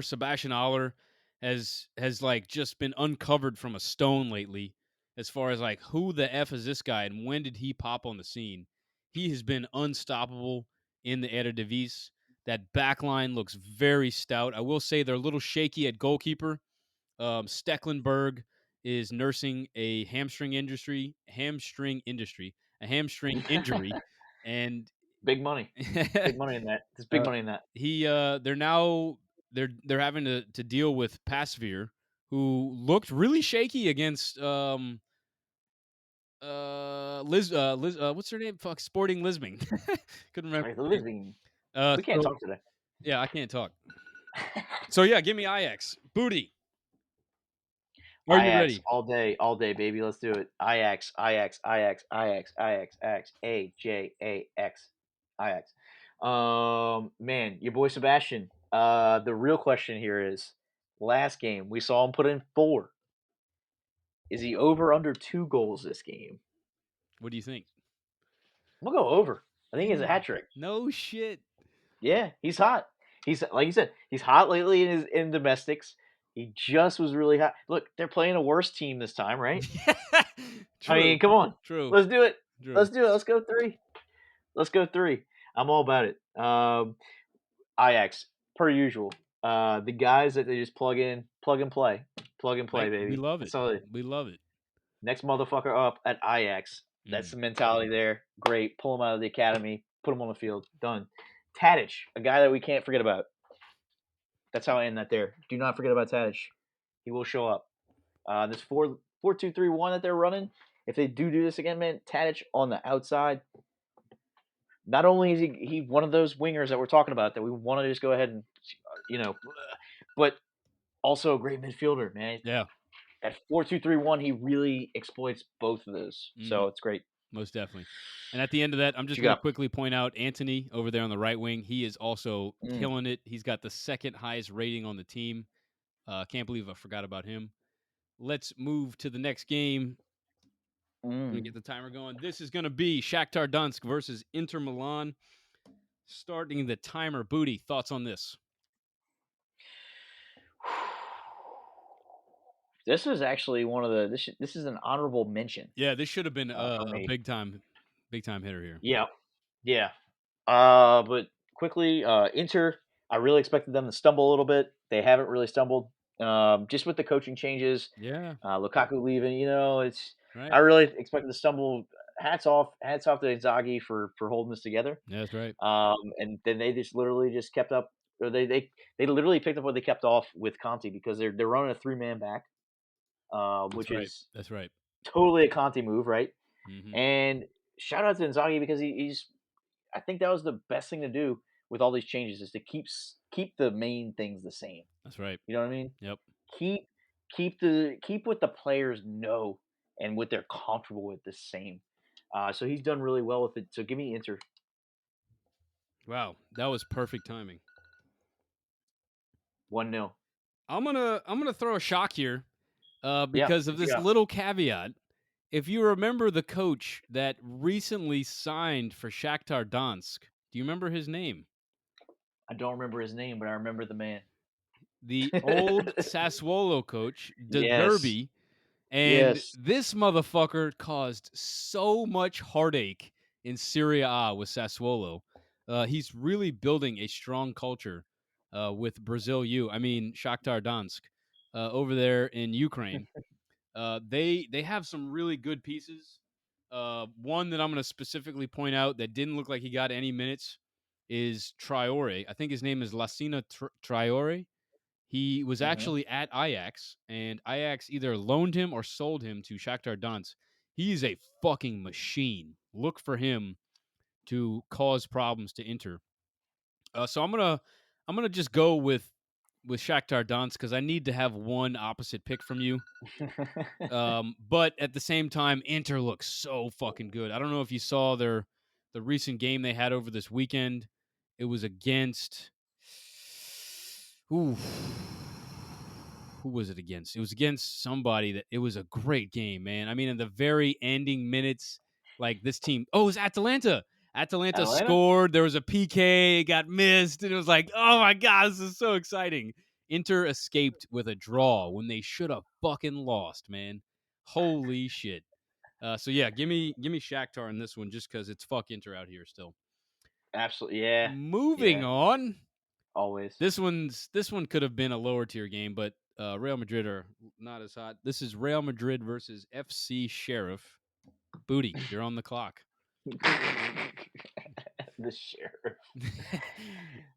Sebastian Aller has like just been uncovered from a stone lately as far as like who the F is this guy and when did he pop on the scene? He has been unstoppable in the Eredivisie. That back line looks very stout. I will say they're a little shaky at goalkeeper. Stecklenburg is nursing a hamstring injury, and Big money. Big money in that. There's big uh, money in that. they're having to deal with Pasveer, who looked really shaky against Liz what's her name? Fuck, Sporting Lisbon. Couldn't remember Right, her name. living. We can't So talk today. yeah, I can't talk. So yeah, give me Ajax. Booty. Are you Ajax ready? all day, baby. Let's do it. Ajax, Ajax, Ajax, Ajax, Ajax, Ajax, AJAX, Ajax. Man, your boy Sebastian. The real question here is: last game we saw him put in 4. Is he over under 2 goals this game? What do you think? I'm gonna go over. I think he's a hat Damn. trick. No shit. Yeah, he's hot. He's like you said, he's hot lately in domestics. He just was really hot. Look, they're playing a worse team this time, right? I True. mean, come on. True. Let's do it. True. Let's do it. Let's go 3. Let's go 3. I'm all about it. Ajax, per usual. The guys that they just plug and play, We baby. love it. That's all. It. We love it. Next motherfucker up at Ajax. That's Mm. the mentality there. Great. Pull him out of the academy. Put him on the field. Done. Tadic, a guy that we can't forget about. That's how I end that there. Do not forget about Tadic. He will show up. This 4-2-3-1 that they're running. If they do this again, man, Tadic on the outside. Not only is he one of those wingers that we're talking about that we want to just go ahead and you know, but also a great midfielder, man. Yeah. At 4-2-3-1, he really exploits both of those. Mhm. So it's great. Most definitely. And at the end of that, I'm What just you going to got? quickly point out Anthony over there on the right wing. He is also Mm, killing it. He's got the second highest rating on the team. Can't believe I forgot about him. Let's move to the next game. Let me mm. get the timer going. This is going to be Shakhtar Donetsk versus Inter Milan. Starting the timer. Booty, thoughts on this? This is actually one of the this is an honorable mention Yeah, this should have been for a me. big time hitter here. Yeah, yeah. But quickly, Inter. I really expected them to stumble a little bit. They haven't really stumbled. Just with the coaching changes, Yeah, Lukaku leaving. It's right. I really expected to stumble. Hats off to Inzaghi for holding this together. Yeah, that's right. And then they just literally just kept up. Or they literally picked up what they kept off with Conte because they're running a 3-man back, That's which right. is That's right. totally a Conte move, right? Hmm. And shout out to Inzaghi because he's I think that was the best thing to do with all these changes is to keep the main things the same. That's right. You know what I mean? Yep. Keep keep what the players know and what they're comfortable with the same. So he's done really well with it. So give me Inter Wow, that was perfect timing. 1-0. I'm gonna throw a shock here, Yeah, because of what you this got? little caveat. If you remember the coach that recently signed for Shakhtar Donetsk, do you remember his name? I don't remember his name, but I remember the man. The old Sassuolo coach, De Yes, Zerbi, and yes. this motherfucker caused so much heartache in Serie A with Sassuolo. He's really building a strong culture with Brazil U. I mean Shakhtar Donetsk over there in Ukraine. They have some really good pieces. One that I'm going to specifically point out that didn't look like he got any minutes is Traore. I think his name is Lassina Traore. He was Hmm. actually at Ajax, and Ajax either loaned him or sold him to Shakhtar Donetsk. He's a fucking machine. Look for him to cause problems to Inter. So I'm gonna just go with Shakhtar Donetsk because I need to have one opposite pick from you. But at the same time, Inter looks so fucking good. I don't know if you saw the recent game they had over this weekend. It was against who was it against? It was against somebody that it was a great game, man. I mean, in the very ending minutes, like this team. Oh, it was Atalanta. Atalanta Atlanta? scored. There was a PK, it got missed, and it was like, oh my god, this is so exciting. Inter escaped with a draw when they should have fucking lost, man. Holy shit. So yeah, give me Shakhtar in this one just because it's fuck Inter out here still. Absolutely, yeah, Moving yeah, on. always. This one could have been a lower tier game, but Real Madrid are not as hot. This is Real Madrid versus FC Sheriff. Booty, you're on the clock. The sheriff.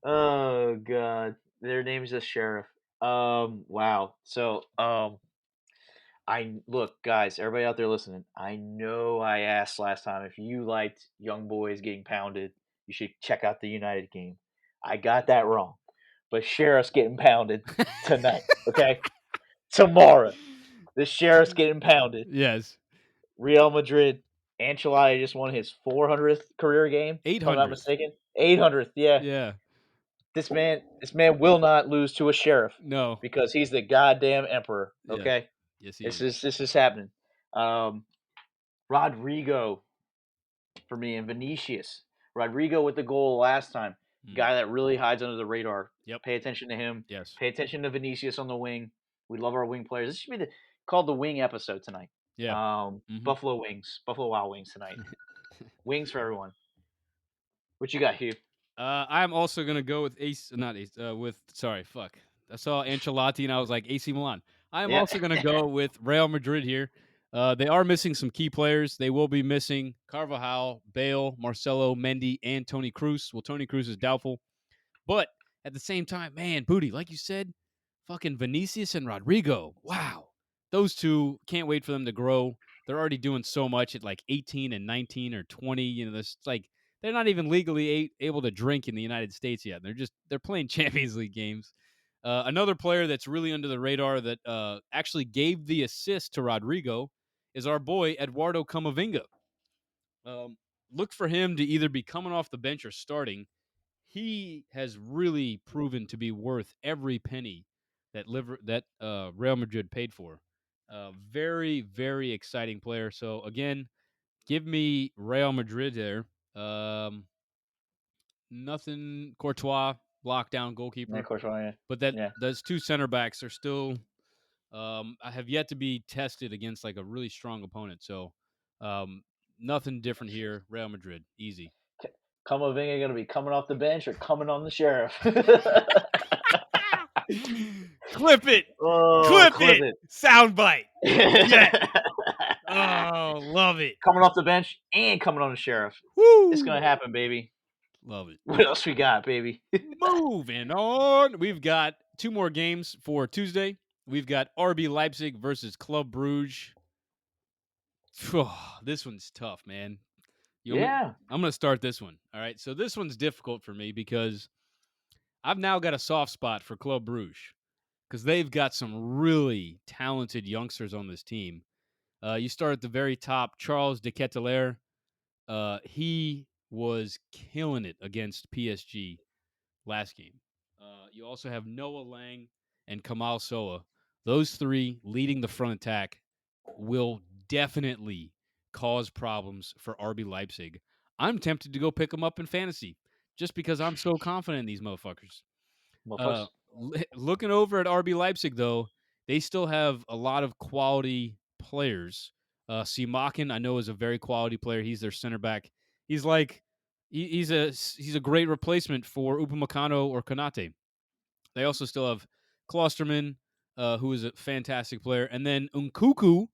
Oh god, their name's the sheriff. Wow. So, I look, guys, everybody out there listening. I know I asked last time if you liked young boys getting pounded, you should check out the United game. I got that wrong, but Sheriff's getting pounded tonight. Okay, tomorrow, the Sheriff's getting pounded. Yes. Real Madrid. Ancelotti just won his 400th career game, if I'm not 800th. mistaken. 800th, yeah. Yeah. This man will not lose to a sheriff No. because he's the goddamn emperor. Yes. Okay, Yes, he this is. is happening. Um, Rodrigo for me and Vinicius. Rodrigo with the goal last time. Mm. Guy that really hides under the radar. Yep. Pay attention to him. Yes. Pay attention to Vinicius on the wing. We love our wing players. This should be called the wing episode tonight. Yeah. Mm-hmm. Buffalo Wings, Buffalo Wild Wings tonight. Wings for everyone. What you got, Hugh? I'm also gonna go with sorry, fuck. I saw Ancelotti and I was like AC Milan. I am Yeah, also gonna go with Real Madrid here. They are missing some key players. They will be missing Carvajal, Bale, Marcelo, Mendy, and Tony Cruz. Well, Tony Cruz is doubtful, but at the same time, man, Booty, like you said, fucking Vinicius and Rodrigo. Wow, those two can't wait for them to grow. They're already doing so much at like 18 and 19 or 20. You know, this like they're not even legally able to drink in the United States yet. They're playing Champions League games. Another player that's really under the radar that actually gave the assist to Rodrigo is our boy Eduardo Camavinga. Look for him to either be coming off the bench or starting. He has really proven to be worth every penny that Real Madrid paid for. Very, very exciting player. So again, give me Real Madrid there. Nothing Courtois, lockdown yeah, goalkeeper, of course, yeah. but that Yeah. those two center backs are still I have yet to be tested against like a really strong opponent. So nothing different here. Real Madrid, easy. Camavinga going to be coming off the bench or coming on the sheriff? Clip it. Oh, Clip clip it. it. Soundbite. Yeah. Oh, love it. Coming off the bench and coming on the sheriff. Woo. It's going to happen, baby. Love it. What else we got, baby? Moving on. We've got two more games for Tuesday. We've got RB Leipzig versus Club Brugge. This one's tough, man. Yeah. I'm going to start this one. All right. So this one's difficult for me because I've now got a soft spot for Club Brugge because they've got some really talented youngsters on this team. You start at the very top, Charles de Ketelaere. He was killing it against PSG last game. You also have Noah Lang and Kamal Soa. Those three leading the front attack will definitely cause problems for RB Leipzig. I'm tempted to go pick them up in fantasy just because I'm so confident in these motherfuckers. Motherfuckers. Looking over at RB Leipzig, though, they still have a lot of quality players. Simakin, I know, is a very quality player. He's their center back. He's like he's a great replacement for Upamecano or Konate. They also still have Klosterman, who is a fantastic player, and then Nkunku,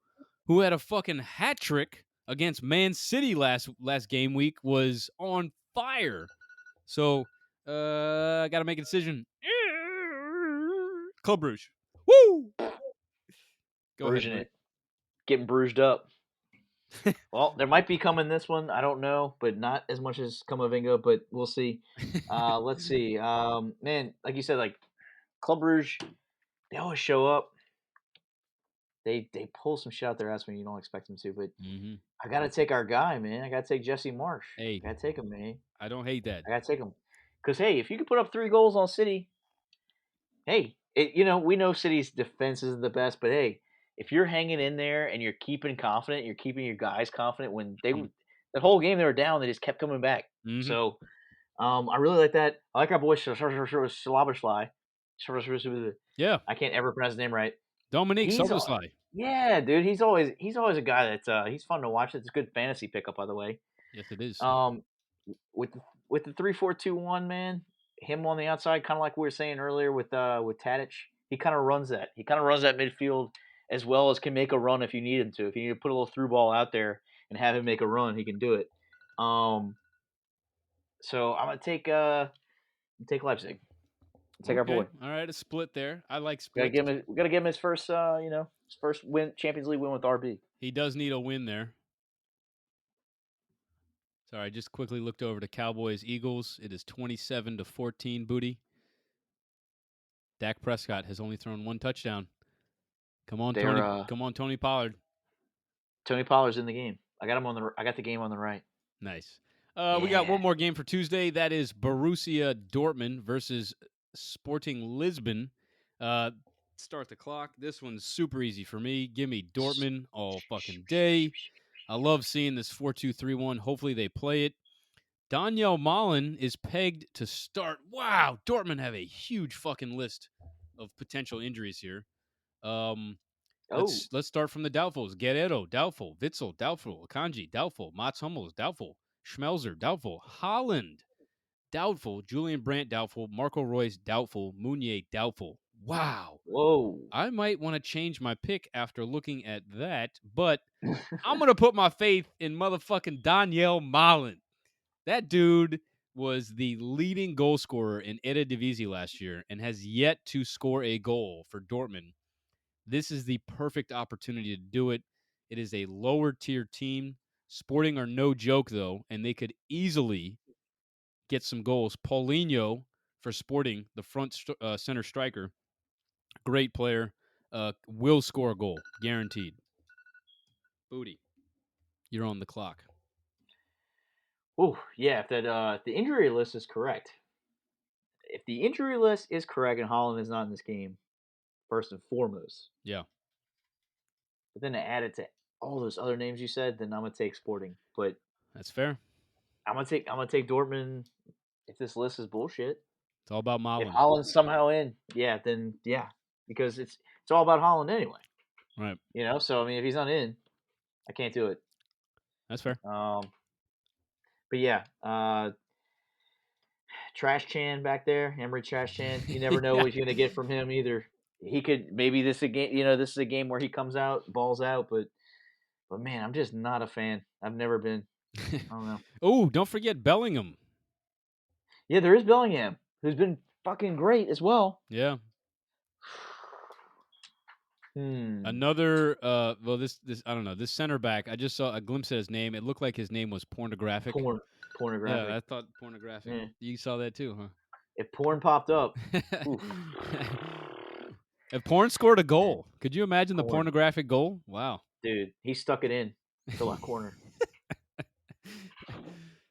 who had a fucking hat trick against Man City last game week, was on fire. So I got to make a decision. Club Brugge. Woo! Go ahead, Bruising buddy. it. Getting bruised up. Well, there might be coming this one. I don't know, but not as much as Camavinga, but we'll see. Let's see. Man, like you said, like Club Rouge, they always show up. They pull some shit out their ass when you don't expect them to. But hmm I gotta take our guy, man. I gotta take Jesse Marsh. Hey, I gotta take him, man. I don't hate that. I gotta take him. Cause hey, if you can put up 3 goals on City, hey, we know City's defense isn't the best, but hey, if you're hanging in there and you're keeping confident, you're keeping your guys confident when the whole game they were down, they just kept coming back. Mm-hmm. So I really like that. I like our boy Slaberschlei. Yeah, I can't ever pronounce his name right. Dominique He's Soboslai. yeah, dude. He's always a guy that's he's fun to watch. It's a good fantasy pickup, by the way. Yes, it is. Um, with the 3-4-2-1, man, him on the outside, kind of like we were saying earlier with Tadic, he kind of runs that. He kind of runs that midfield as well as can make a run if you need him to. If you need to put a little through ball out there and have him make a run, he can do it. So I'm gonna take Leipzig. Take our Okay, boy. all right, a split there. I like We gotta splits. give him his first his first win Champions League win with RB. He does need a win there. Sorry, I just quickly looked over to Cowboys Eagles. It is 27-14. Booty. Dak Prescott has only thrown 1 touchdown. Come on, They're Tony. Come on, Tony Pollard. Tony Pollard's in the game. I got the game on the right. Nice. We got Yeah. one more game for Tuesday. That is Borussia Dortmund versus Sporting Lisbon. Start the clock. This one's super easy for me. Give me Dortmund all fucking day. I love seeing this 4-2-3-1. Hopefully they play it. Daniel Malen is pegged to start. Wow, Dortmund have a huge fucking list of potential injuries here. Oh. Let's start from the doubtfuls. Guerrero, doubtful. Witzel, doubtful. Akanji, doubtful. Mats Hummels, doubtful. Schmelzer, doubtful. Holland, doubtful. Julian Brandt, doubtful. Marco Reus, doubtful. Meunier, doubtful. Wow. Whoa. I might want to change my pick after looking at that, but I'm going to put my faith in motherfucking Daniel Malen. That dude was the leading goal scorer in Eredivisie last year and has yet to score a goal for Dortmund. This is the perfect opportunity to do it. It is a lower tier team. Sporting are no joke, though, and they could easily get some goals. Paulinho for Sporting, the front center striker, great player, will score a goal, guaranteed. Booty, you're on the clock. Oh, yeah, if the injury list is correct. If the injury list is correct and Holland is not in this game, first and foremost. Yeah. But then to add it to all those other names you said, then I'm gonna take Sporting. But That's fair. I'm gonna take Dortmund if this list is bullshit. It's all about If Malen. Holland's somehow in, yeah, then yeah. Because it's all about Holland anyway. Right. So I mean if he's not in, I can't do it. That's fair. But yeah, Trash Chan back there, Emery Trash Chan. You never know Yeah. what you're gonna get from him either. He could maybe this is a game. This is a game where he comes out, balls out. But man, I'm just not a fan. I've never been. I don't know. Oh, don't forget Bellingham. Yeah, there is Bellingham, who's been fucking great as well. Yeah. Another well this I don't know, this center back, I just saw a glimpse of his name. It looked like his name was pornographic. Pornographic. Yeah, I thought pornographic. Yeah. You saw that too, huh? If porn popped up, oof. If porn scored a goal, could you imagine the Porn. pornographic goal? Wow. Dude, he stuck it in to left corner.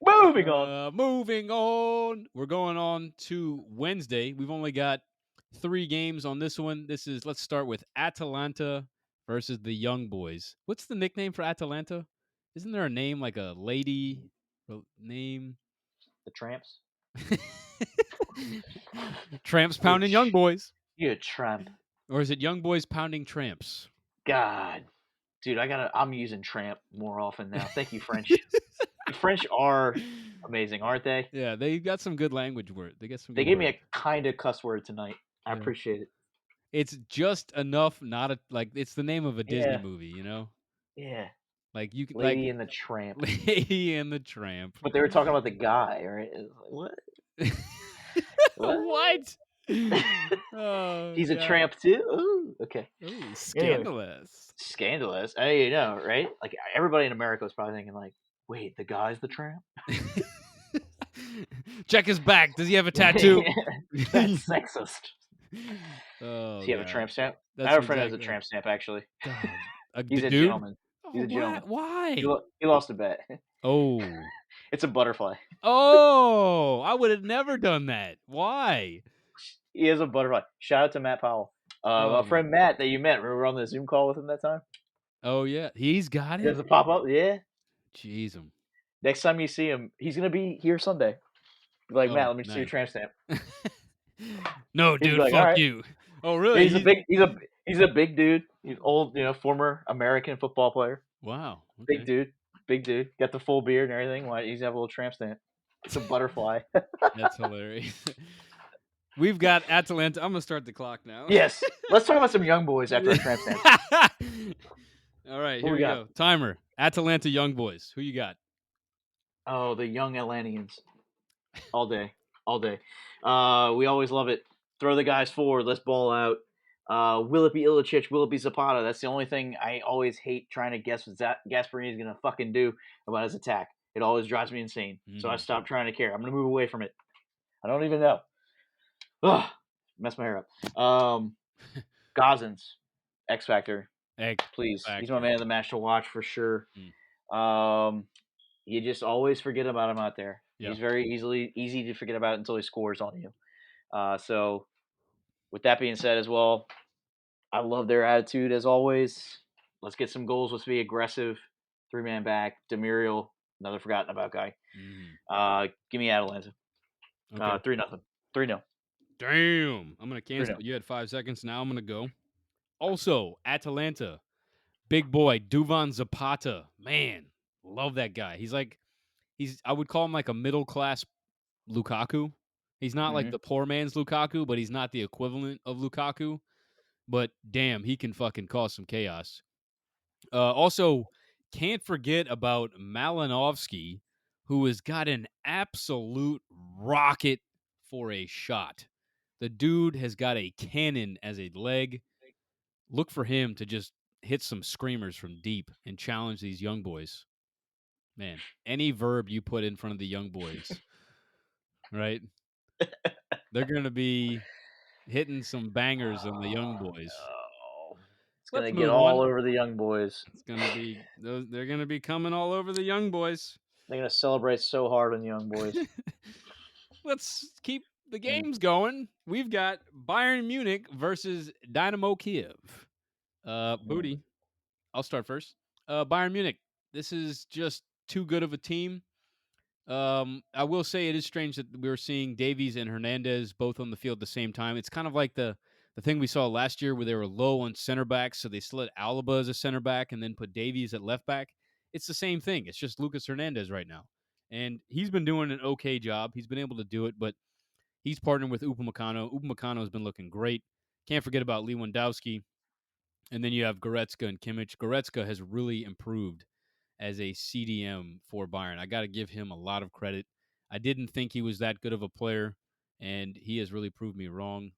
Moving on. We're going on to Wednesday. We've only got 3 games on this one. Let's start with Atalanta versus the Young Boys. What's the nickname for Atalanta? Isn't there a name like a lady name? The Tramps. Tramps pounding Young Boys. You a tramp. Or is it Young Boys pounding Tramps? God. Dude, I'm using tramp more often now. Thank you, French. The French are amazing, aren't they? Yeah, they got some good language word. They gave me a kind of cuss word tonight. I appreciate it. It's just enough, not it's the name of a Disney movie, you know? Yeah. Like you could Lady and the Tramp. Lady and the Tramp. But they were talking about the guy, right? What? What? Oh, He's a God. tramp too. Ooh, okay. Ooh, Anyway, scandalous. scandalous. Right? Like everybody in America was probably thinking, like, wait, the guy's the tramp? Check his back. Does he have a tattoo? That's sexist. Does Oh, he have a God. tramp stamp? I That's have a friend who has a exactly right. tramp stamp. Actually, Dog. he's The a dude? gentleman. Oh, He's a why? gentleman. Why? He lost a bet. Oh. It's a butterfly. Oh, I would have never done that. Why? He is a butterfly. Shout out to Matt Powell. Oh, My friend Matt that you met. Remember we were on the Zoom call with him that time? oh yeah. He's got He it? does a pop up. Yeah. Jeez, him. Next time you see him, he's gonna be here Sunday. Be like, Matt, Oh, let me see your nice. tramp stamp. No, He'd be dude, like, all fuck right. you. Oh, Yeah, really? he's a big dude. He's old, former American football player. Wow. Big Okay. dude. Big dude. Got the full beard and everything. Why he's have a little tramp stamp. It's a butterfly. That's hilarious. We've got Atalanta. I'm gonna start the clock now. Yes. Let's talk about some young boys after our tramp stamps. All right, What here we we got? go. Timer. Atalanta Young Boys. Who you got? Oh, the young Atlanteans. All day. All day. We always love it. Throw the guys forward. Let's ball out. Will it be Ilicic? Will it be Zapata? That's the only thing I always hate trying to guess what Gasparini is going to fucking do about his attack. It always drives me insane. So I stopped trying to care. I'm going to move away from it. I don't even know. Ugh. Mess my hair up. Gazans. X Factor. X Please. He's my Factor. man of the match to watch for sure. Mm. You just always forget about him out there. Yeah. He's very easy to forget about until he scores on you. So with that being said as well, I love their attitude as always. Let's get some goals. Let's be aggressive. 3-man back. Demuriel, another forgotten about guy. Give me Atalanta. Okay. 3-0. 3-0. Damn. I'm gonna 3-0. cancel. You had 5 seconds. Now I'm gonna go. Also, Atalanta. Big boy, Duvan Zapata. Man, love that guy. I would call him like a middle class Lukaku. He's not like Mm-hmm. the poor man's Lukaku, but he's not the equivalent of Lukaku. But damn, he can fucking cause some chaos. Also, can't forget about Malinovsky, who has got an absolute rocket for a shot. The dude has got a cannon as a leg. Look for him to just hit some screamers from deep and challenge these young boys. Man, any verb you put in front of the young boys, right? They're going to be hitting some bangers on the young boys. Oh, it's Let's gonna get move all on. over the young boys. It's going to be they're going to be coming all over the young boys. They're gonna celebrate so hard on the young boys. Let's keep the Mm. games going. We've got Bayern Munich versus Dynamo Kiev. Booty. I'll start first. Bayern Munich. This is just too good of a team. I will say it is strange that we're seeing Davies and Hernandez both on the field at the same time. It's kind of like the thing we saw last year where they were low on center backs, so they slid Alaba as a center back and then put Davies at left back. It's the same thing. It's just Lucas Hernandez right now. And he's been doing an okay job. He's been able to do it, but he's partnering with Upamecano. Upamecano has been looking great. Can't forget about Lewandowski. And then you have Goretzka and Kimmich. Goretzka has really improved as a CDM for Bayern. I got to give him a lot of credit. I didn't think he was that good of a player, and he has really proved me wrong.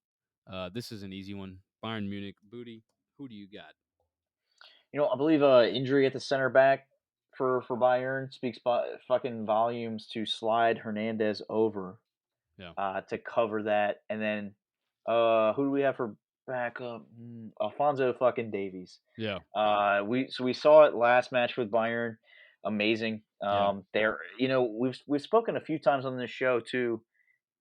This is an easy one. Bayern Munich. Booty, who do you got? I believe injury at the center back for Bayern speaks fucking volumes to slide Hernandez over Yeah. to cover that, and then who do we have for backup? Alfonso fucking Davies. Yeah. We saw it last match with Bayern, amazing. Yeah. We've spoken a few times on this show too,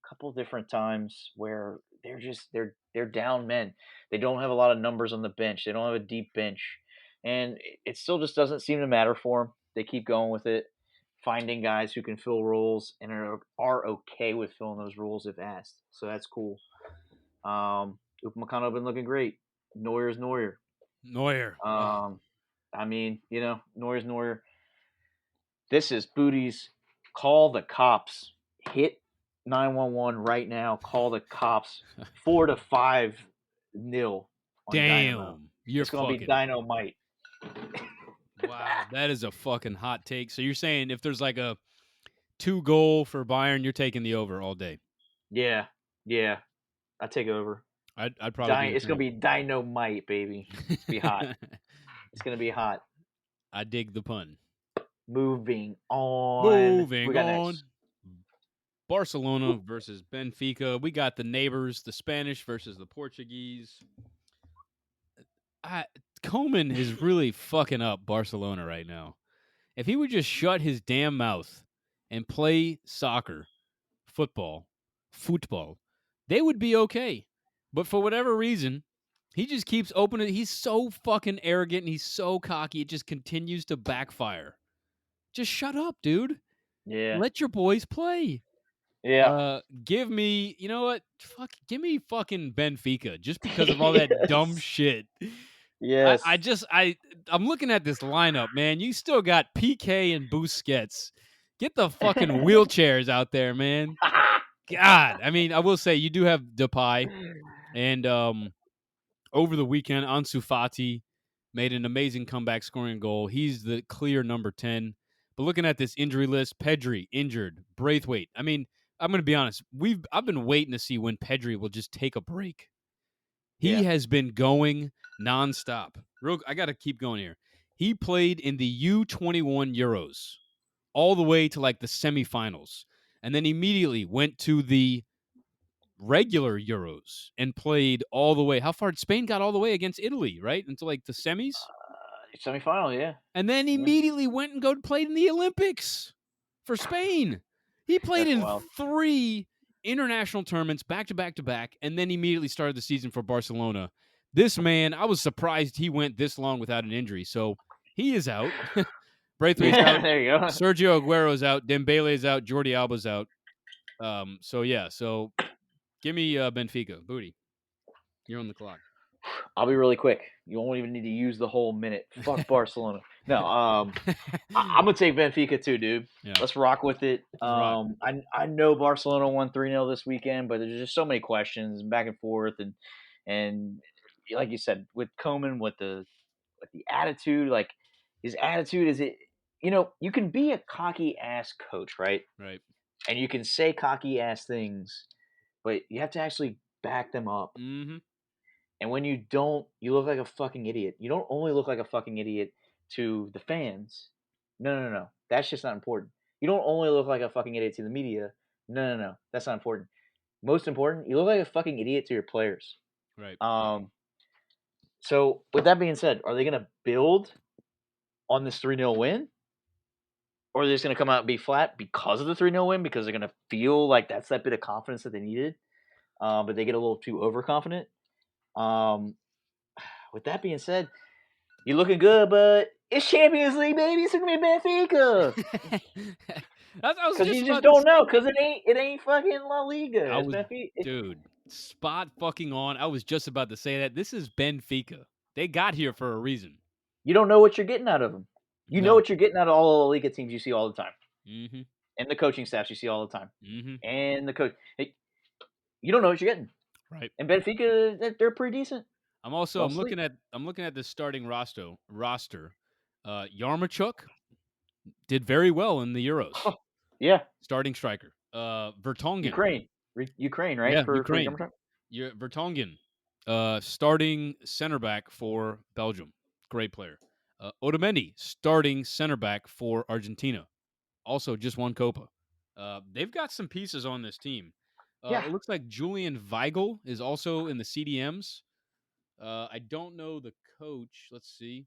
a couple different times where they're down men. They don't have a lot of numbers on the bench. They don't have a deep bench, and it still just doesn't seem to matter for them. They keep going with it, finding guys who can fill roles and are okay with filling those roles if asked. So that's cool. Upamecano been looking great. Neuer's Neuer. Neuer. Neuer's Neuer. This is Booty's call the cops. Hit 911 right now. Call the cops. 4-5-0 on Dynamo. Damn. You're It's gonna be fucking. dynamite. Wow. That is a fucking hot take. So you're saying if there's like a 2-goal for Bayern, you're taking the over all day. Yeah. I'd take over. I'd probably do the It's gonna same. be dynamite, baby. It's gonna be hot. It's gonna be hot. I dig the pun. Moving on. Who we Moving got on. next? Barcelona versus Benfica. We got the neighbors, the Spanish versus the Portuguese. Koeman is really fucking up Barcelona right now. If he would just shut his damn mouth and play soccer, football, they would be okay. But for whatever reason, he just keeps opening. He's so fucking arrogant and he's so cocky. It just continues to backfire. Just shut up, dude. Yeah. Let your boys play. Yeah. Give me, you know what? Give me fucking Benfica just because of all that dumb Yes. shit. Yes. I'm looking at this lineup, man. You still got PK and Busquets. Get the fucking wheelchairs out there, man. God, I mean, I will say you do have Depay, and over the weekend, Ansu Fati made an amazing comeback, scoring a goal. He's the clear number 10. But looking at this injury list, Pedri injured, Braithwaite. I mean, I'm going to be honest. I've been waiting to see when Pedri will just take a break. He Yeah. has been going nonstop. I got to keep going here. He played in the U21 Euros all the way to like the semifinals, and then immediately went to the regular Euros and played all the way. How far? Spain got all the way against Italy, right? Until like the semis. Semifinal, yeah. And then Yeah. immediately went and played in the Olympics for Spain. He played That's in wild. 3 international tournaments back to back to back, and then immediately started the season for Barcelona. This man, I was surprised he went this long without an injury. So he is out. Braithwaite's out. There you go. Sergio Aguero's out. Dembele's out. Jordi Alba's out. So give me Benfica. Booty. You're on the clock. I'll be really quick. You won't even need to use the whole minute. Fuck Barcelona. No, I'm gonna take Benfica too, dude. Yeah. Let's rock with it. Let's rock. I know Barcelona won 3-0 this weekend, but there's just so many questions back and forth, and like you said, with Koeman, with the attitude, like his attitude is it. You know, you can be a cocky ass coach, right? Right. And you can say cocky ass things, but you have to actually back them up. Mm-hmm. And when you don't, you look like a fucking idiot. You don't only look like a fucking idiot to the fans. No. That's just not important. You don't only look like a fucking idiot to the media. No. That's not important. Most important, you look like a fucking idiot to your players. Right. So with that being said, are they gonna build on this 3-0 win? Or are they just gonna come out and be flat because of the 3-0 win? Because they're gonna feel like that's that bit of confidence that they needed. But they get a little too overconfident. With that being said, you're looking good, but it's Champions League, baby. It's gonna be Benfica. Because you just don't know. Because it ain't fucking La Liga. It's Benfica. Dude, spot fucking on. I was just about to say that. This is Benfica. They got here for a reason. You don't know what you're getting out of them. You know what you're getting out of all the La Liga teams you see all the time. Mm-hmm. And the coaching staffs you see all the time. Mm-hmm. And the coach. You don't know what you're getting. Right. And Benfica, they're pretty decent. I'm looking at the starting roster. Yarmouk did very well in the Euros. Oh, yeah. Starting striker. Vertonghen. Ukraine, right? Yeah, for Ukraine. Vertonghen. Starting center back for Belgium. Great player. Otamendi, starting center back for Argentina. Also just won Copa. They've got some pieces on this team. Yeah. It looks like Julian Weigl is also in the CDMs. I don't know the coach. Let's see.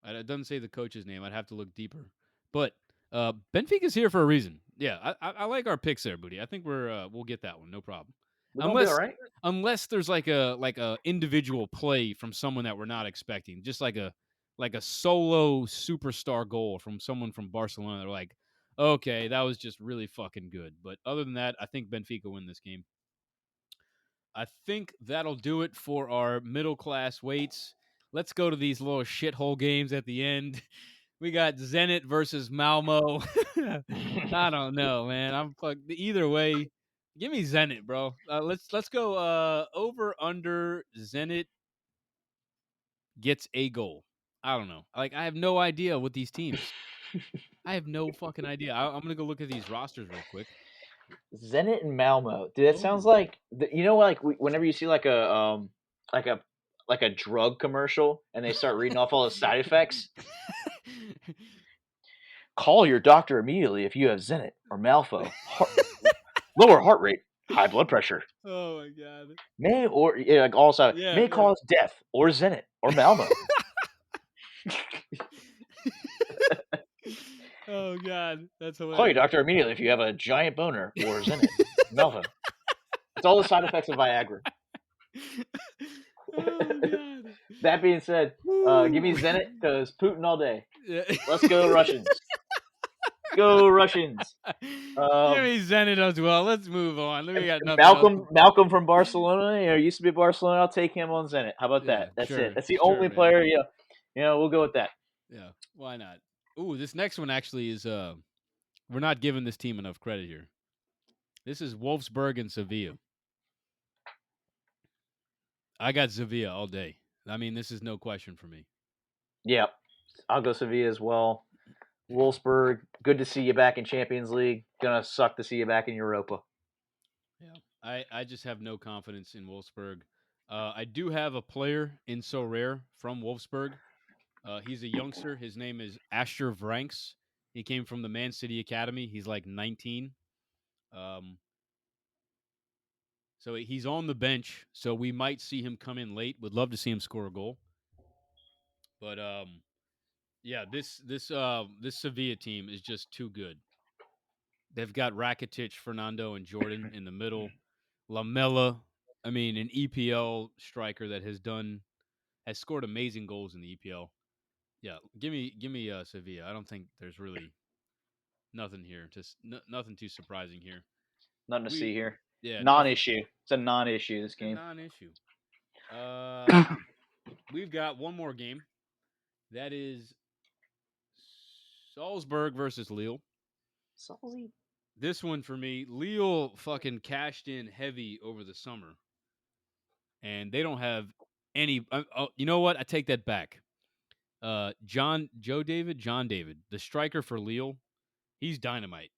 It doesn't say the coach's name. I'd have to look deeper. But Benfica's here for a reason. Yeah, I like our picks there, Booty. I think we'll get that one, no problem. We're gonna be all right. Unless there's like a individual play from someone that we're not expecting, just like a solo superstar goal from someone from Barcelona. They're like, okay, that was just really fucking good. But other than that, I think Benfica win this game. I think that'll do it for our middle class weights. Let's go to these little shithole games at the end. We got Zenit versus Malmo. I don't know, man. I'm fucked. Either way, give me Zenit, bro. Let's go over under Zenit gets a goal. I don't know. Like I have no idea what these teams. I have no fucking idea. I'm gonna go look at these rosters real quick. Zenit and Malmo. Dude, that sounds Ooh. like you know, like whenever you see like like a like a drug commercial and they start reading off all the side effects. Call your doctor immediately if you have Zenit or Malfo. Lower heart rate, high blood pressure. Oh my god. May or yeah, like also Yeah, may yeah. cause death or Zenit or Malmo. Oh god, that's Call your hilarious. doctor immediately if you have a giant boner or Zenit. Malvo. It's all the side effects of Viagra. Oh god. That being said, give me Woo. Zenit because Putin all day. Yeah. Let's go Russians. Go Russians. Give me Zenit as well. Let's move on. We got nothing else. Malcolm from Barcelona, used to be Barcelona. I'll take him on Zenit. How about Yeah, that? That's it. sure. That's the Sure, only man. player. We'll go with that. Yeah, why not? Ooh, this next one actually is we're not giving this team enough credit here. This is Wolfsburg and Sevilla. I got Sevilla all day. I mean, this is no question for me. Yeah, I'll go Sevilla as well. Wolfsburg, good to see you back in Champions League. Gonna suck to see you back in Europa. Yeah, I just have no confidence in Wolfsburg. I do have a player in So Rare from Wolfsburg. He's a youngster. His name is Asher Vranks. He came from the Man City Academy. He's like 19. So he's on the bench. So we might see him come in late. Would love to see him score a goal. But yeah, this Sevilla team is just too good. They've got Rakitic, Fernando, and Jordan in the middle. Lamela, I mean, an EPL striker that has scored amazing goals in the EPL. Yeah, give me Sevilla. I don't think there's really nothing here. Just nothing too surprising here. Nothing to see here. Yeah, nothing. Non-issue. It's a non-issue. This It's a game. non-issue. We've got one more game. That is Salzburg versus Lille. Salzy. This one for me, Lille fucking cashed in heavy over the summer, and they don't have any. You know what? I take that back. John David, the striker for Lille, he's dynamite.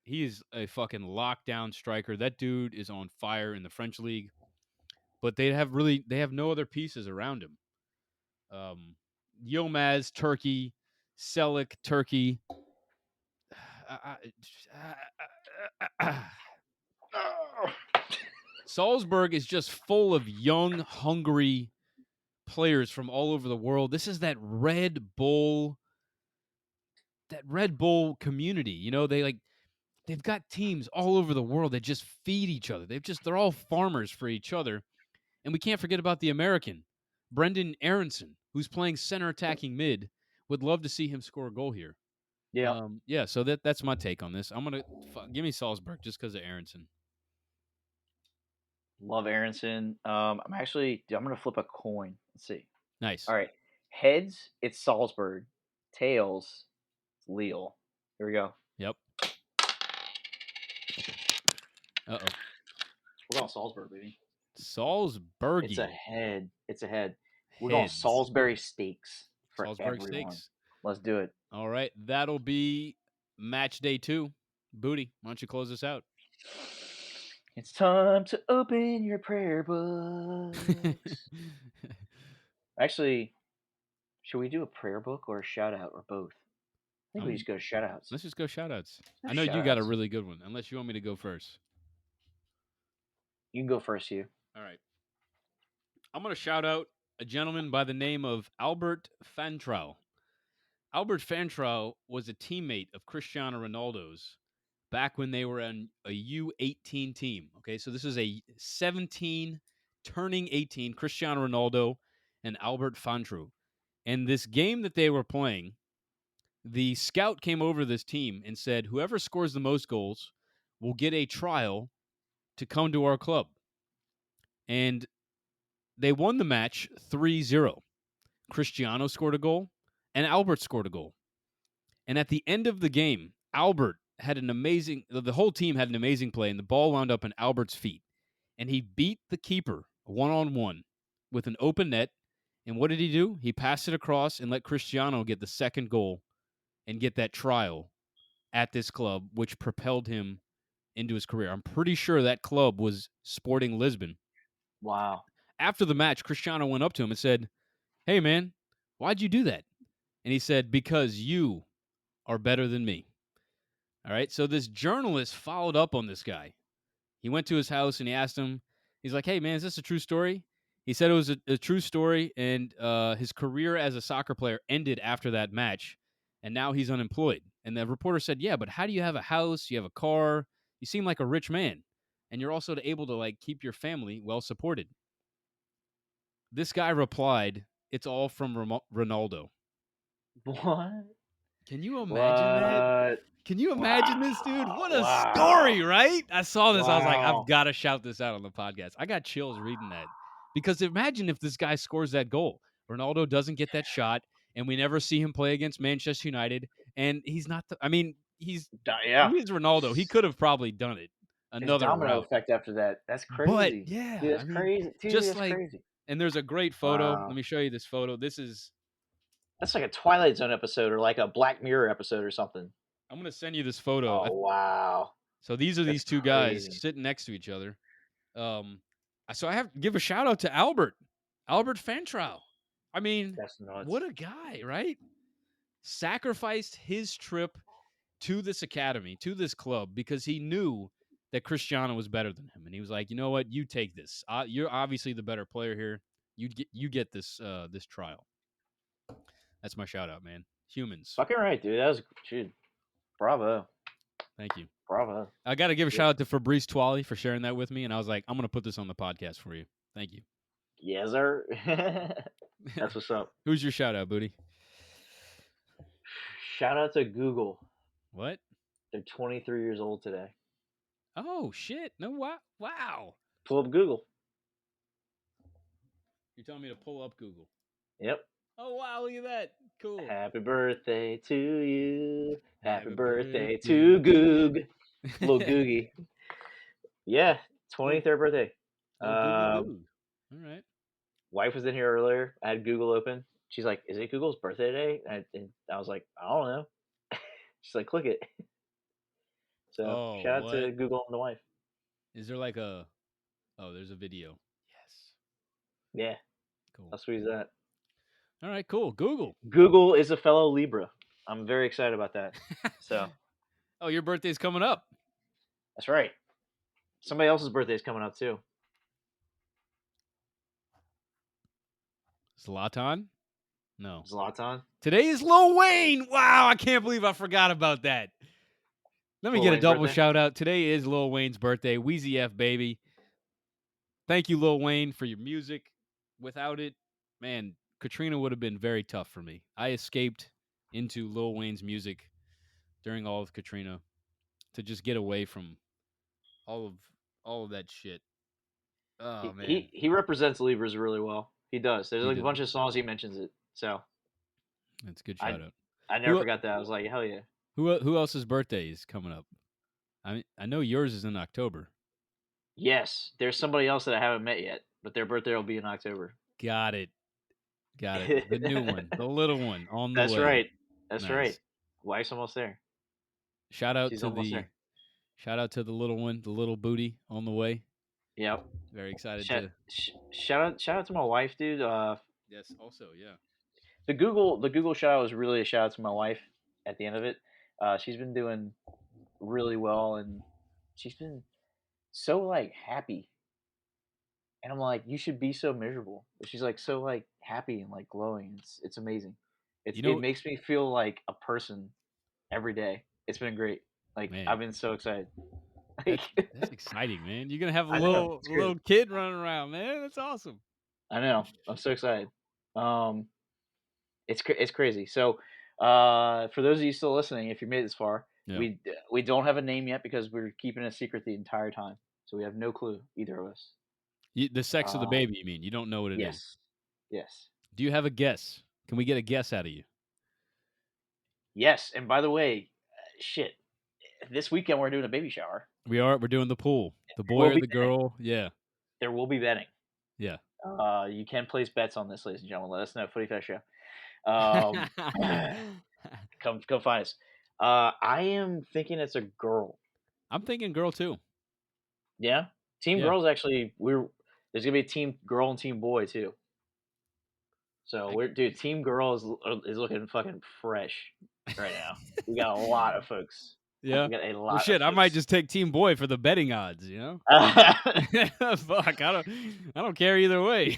He is a fucking lockdown striker. That dude is on fire in the French league. But they have no other pieces around him. Yilmaz, Turkey, Selic, Turkey. Salzburg is just full of young, hungry players from all over the world. This is that Red Bull community. You know, they've got teams all over the world that just feed each other. They're all farmers for each other. And we can't forget about the American, Brendan Aronson, who's playing center attacking mid. Would love to see him score a goal here. Yeah. Yeah, so that's my take on this. I'm going to give me Salzburg just because of Aronson. Love Aronson. I'm gonna flip a coin. Let's see. Nice. All right. Heads, it's Salzburg. Tails, it's Lille. Here we go. Yep. Uh-oh. We're going Salzburg, baby. Salzburg. It's a head. It's a head. We're going Heads. Salisbury steaks for Salzburg everyone. Steaks. Let's do it. All right. That'll be match day 2. Booty, why don't you close us out? It's time to open your prayer books. Actually, should we do a prayer book or a shout out or both? I think we just go shout outs. Let's just go shout outs. I know you got a really good one, unless you want me to go first. You can go first, Hugh. All right. I'm going to shout out a gentleman by the name of Albert Fantrau. Albert Fantrau was a teammate of Cristiano Ronaldo's back when they were on a U18 team. Okay, so this is a 17 turning 18, Cristiano Ronaldo and Albert Fantrau. And this game that they were playing, the scout came over this team and said, whoever scores the most goals will get a trial to come to our club. And they won the match 3-0. Cristiano scored a goal and Albert scored a goal. And at the end of the game, Albert had the whole team had an amazing play, and the ball wound up in Albert's feet. And he beat the keeper one-on-one with an open net. And what did he do? He passed it across and let Cristiano get the second goal and get that trial at this club, which propelled him into his career. I'm pretty sure that club was Sporting Lisbon. Wow. After the match, Cristiano went up to him and said, "Hey, man, why'd you do that?" And he said, "Because you are better than me." All right. So this journalist followed up on this guy. He went to his house and he asked him, he's like, "Hey, man, is this a true story?" He said it was a true story, and his career as a soccer player ended after that match, and now he's unemployed. And the reporter said, "Yeah, but how do you have a house? You have a car. You seem like a rich man, and you're also able to like keep your family well supported." This guy replied, "It's all from Ronaldo." What? Can you imagine that? What? Can you imagine this, dude? Wow. What a Wow. story, right? I saw this. I was like, I've Wow. got to shout this out on the podcast. I got chills reading that. Because imagine if this guy scores that goal. Ronaldo doesn't get that shot, and we never see him play against Manchester United. And he's not, he Yeah. is Ronaldo. He could have probably done it It's another domino route. effect after that. That's But crazy. yeah, Dude, that's crazy. Dude, just that's like, crazy. and there's a great photo. Let Wow. me show you this photo. That's like a Twilight Zone episode or like a Black Mirror episode or something. I'm going to send you this photo. Oh, wow. So these are That's these two guys crazy. sitting next to each other. So I have to give a shout out to Albert Fantrau. I mean, That's nuts. what a guy, right? Sacrificed his trip to this academy, to this club, because he knew that Cristiano was better than him, and he was like, you know what, you take this. You're obviously the better player here. You get this this trial. That's my shout out, man. Humans. Fucking right, dude. That was, dude. Bravo. Thank you. Bravo. I got to give a shout out to Fabrice Twally for sharing that with me, and I was like, I'm going to put this on the podcast for you. Thank you. Yes, sir. That's what's up. Who's your shout out, Booty? Shout out to Google. What? They're 23 years old today. Oh shit! No, wow. Pull up Google. You're telling me to pull up Google. Yep. Oh wow! Look at that. Cool. Happy birthday to you. Happy birthday to Goog. Little Googie. Yeah, 23rd birthday. Google. All right. Wife was in here earlier. I had Google open. She's like, "Is it Google's birthday today?" And I was like, "I don't know." She's like, "Click it." So shout out to Google and the wife. Is there like a? Oh, there's a video. Yes. Yeah. Cool. How sweet is that? All right. Cool. Google. Google is a fellow Libra. I'm very excited about that. So. Oh, your birthday's coming up. That's right. Somebody else's birthday is coming up too. Zlatan? No. Zlatan? Today is Lil Wayne. Wow, I can't believe I forgot about that. Let me get a double shout out. Today is Lil Wayne's birthday. Wheezy F, baby. Thank you, Lil Wayne, for your music. Without it, man, Katrina would have been very tough for me. I escaped into Lil Wayne's music during all of Katrina to just get away from all of that shit. Oh man, he represents Libras really well. He does. There's He like a does. bunch of songs he mentions it. So that's a good shout out. I never forgot that. I was like, hell yeah. Who else's birthday is coming up? I know yours is in October. Yes, there's somebody else that I haven't met yet, but their birthday will be in October. Got it. The new one, the little one on the way. That's right. That's nice. right. Wife's almost there. Shout out to the little one, the little booty on the way. Yep. Very excited shout out to my wife, dude. Yes, also, yeah. The Google shout out was really a shout out to my wife at the end of it. She's been doing really well and she's been so like happy. And I'm like, you should be so miserable. But she's like so like happy and like glowing. It's amazing. It makes me feel like a person every day. It's been great. Like man. I've been so excited. That's exciting, man. You're gonna have a little kid running around, man. That's awesome. I know. I'm so excited. It's crazy. So, for those of you still listening, if you made it this far, we don't have a name yet because we're keeping it a secret the entire time. So we have no clue, either of us. The sex of the baby, you mean? You don't know what it is? Yes. Do you have a guess? Can we get a guess out of you? Yes. And by the way, shit, this weekend we're doing a baby shower. We're doing the pool. The boy or the girl. Yeah. There will be betting. Yeah. You can place bets on this, ladies and gentlemen. Let us know. Footy Fest Show. Come find us. I am thinking it's a girl. I'm thinking girl too. Yeah, team Yeah. girls actually. There's gonna be a team girl and team boy too. So I, team girl is looking fucking fresh right now. We got a lot of folks. yeah. We got a Well, lot of shit. I might folks. just take team boy for the betting odds. You know. Fuck. I don't care either way.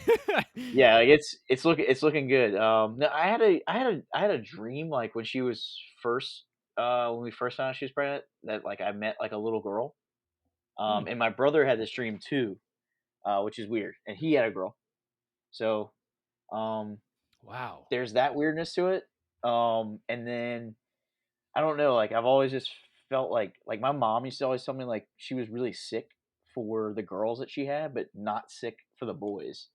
Yeah, like it's looking good. No, I had a dream like when she was first when we first found out she was pregnant that like I met like a little girl. Hmm. And my brother had this dream too, which is weird, and he had a girl. So um, Wow. there's that weirdness to it. And then I don't know, like I've always just felt like my mom used to always tell me like she was really sick for the girls that she had, but not sick for the boys.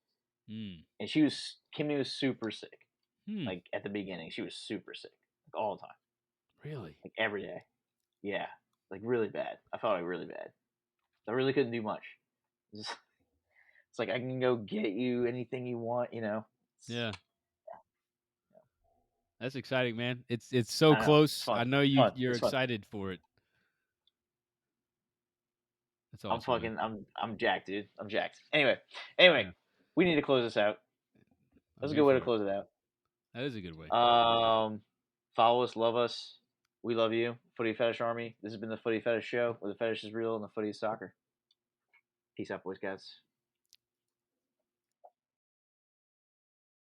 Hmm. And Kimmy was super sick. Hmm. Like at the beginning, she was super sick, like all the time, Really? like every day. Yeah, like really bad. I felt like really bad. I really couldn't do much. It's like I can go get you anything you want, you know. Yeah. That's exciting, man. It's so I know it's close. fun. I know It's fun. you're It's fun. excited for it. That's awesome, man. I'm jacked, dude. I'm jacked. Anyway, Yeah. we need to close this out. I'm That's a here good way to for it. close it out. That is a good way. Follow us, love us. We love you, Footy Fetish Army. This has been the Footy Fetish Show, where the fetish is real and the footy is soccer. Peace out, boys, guys.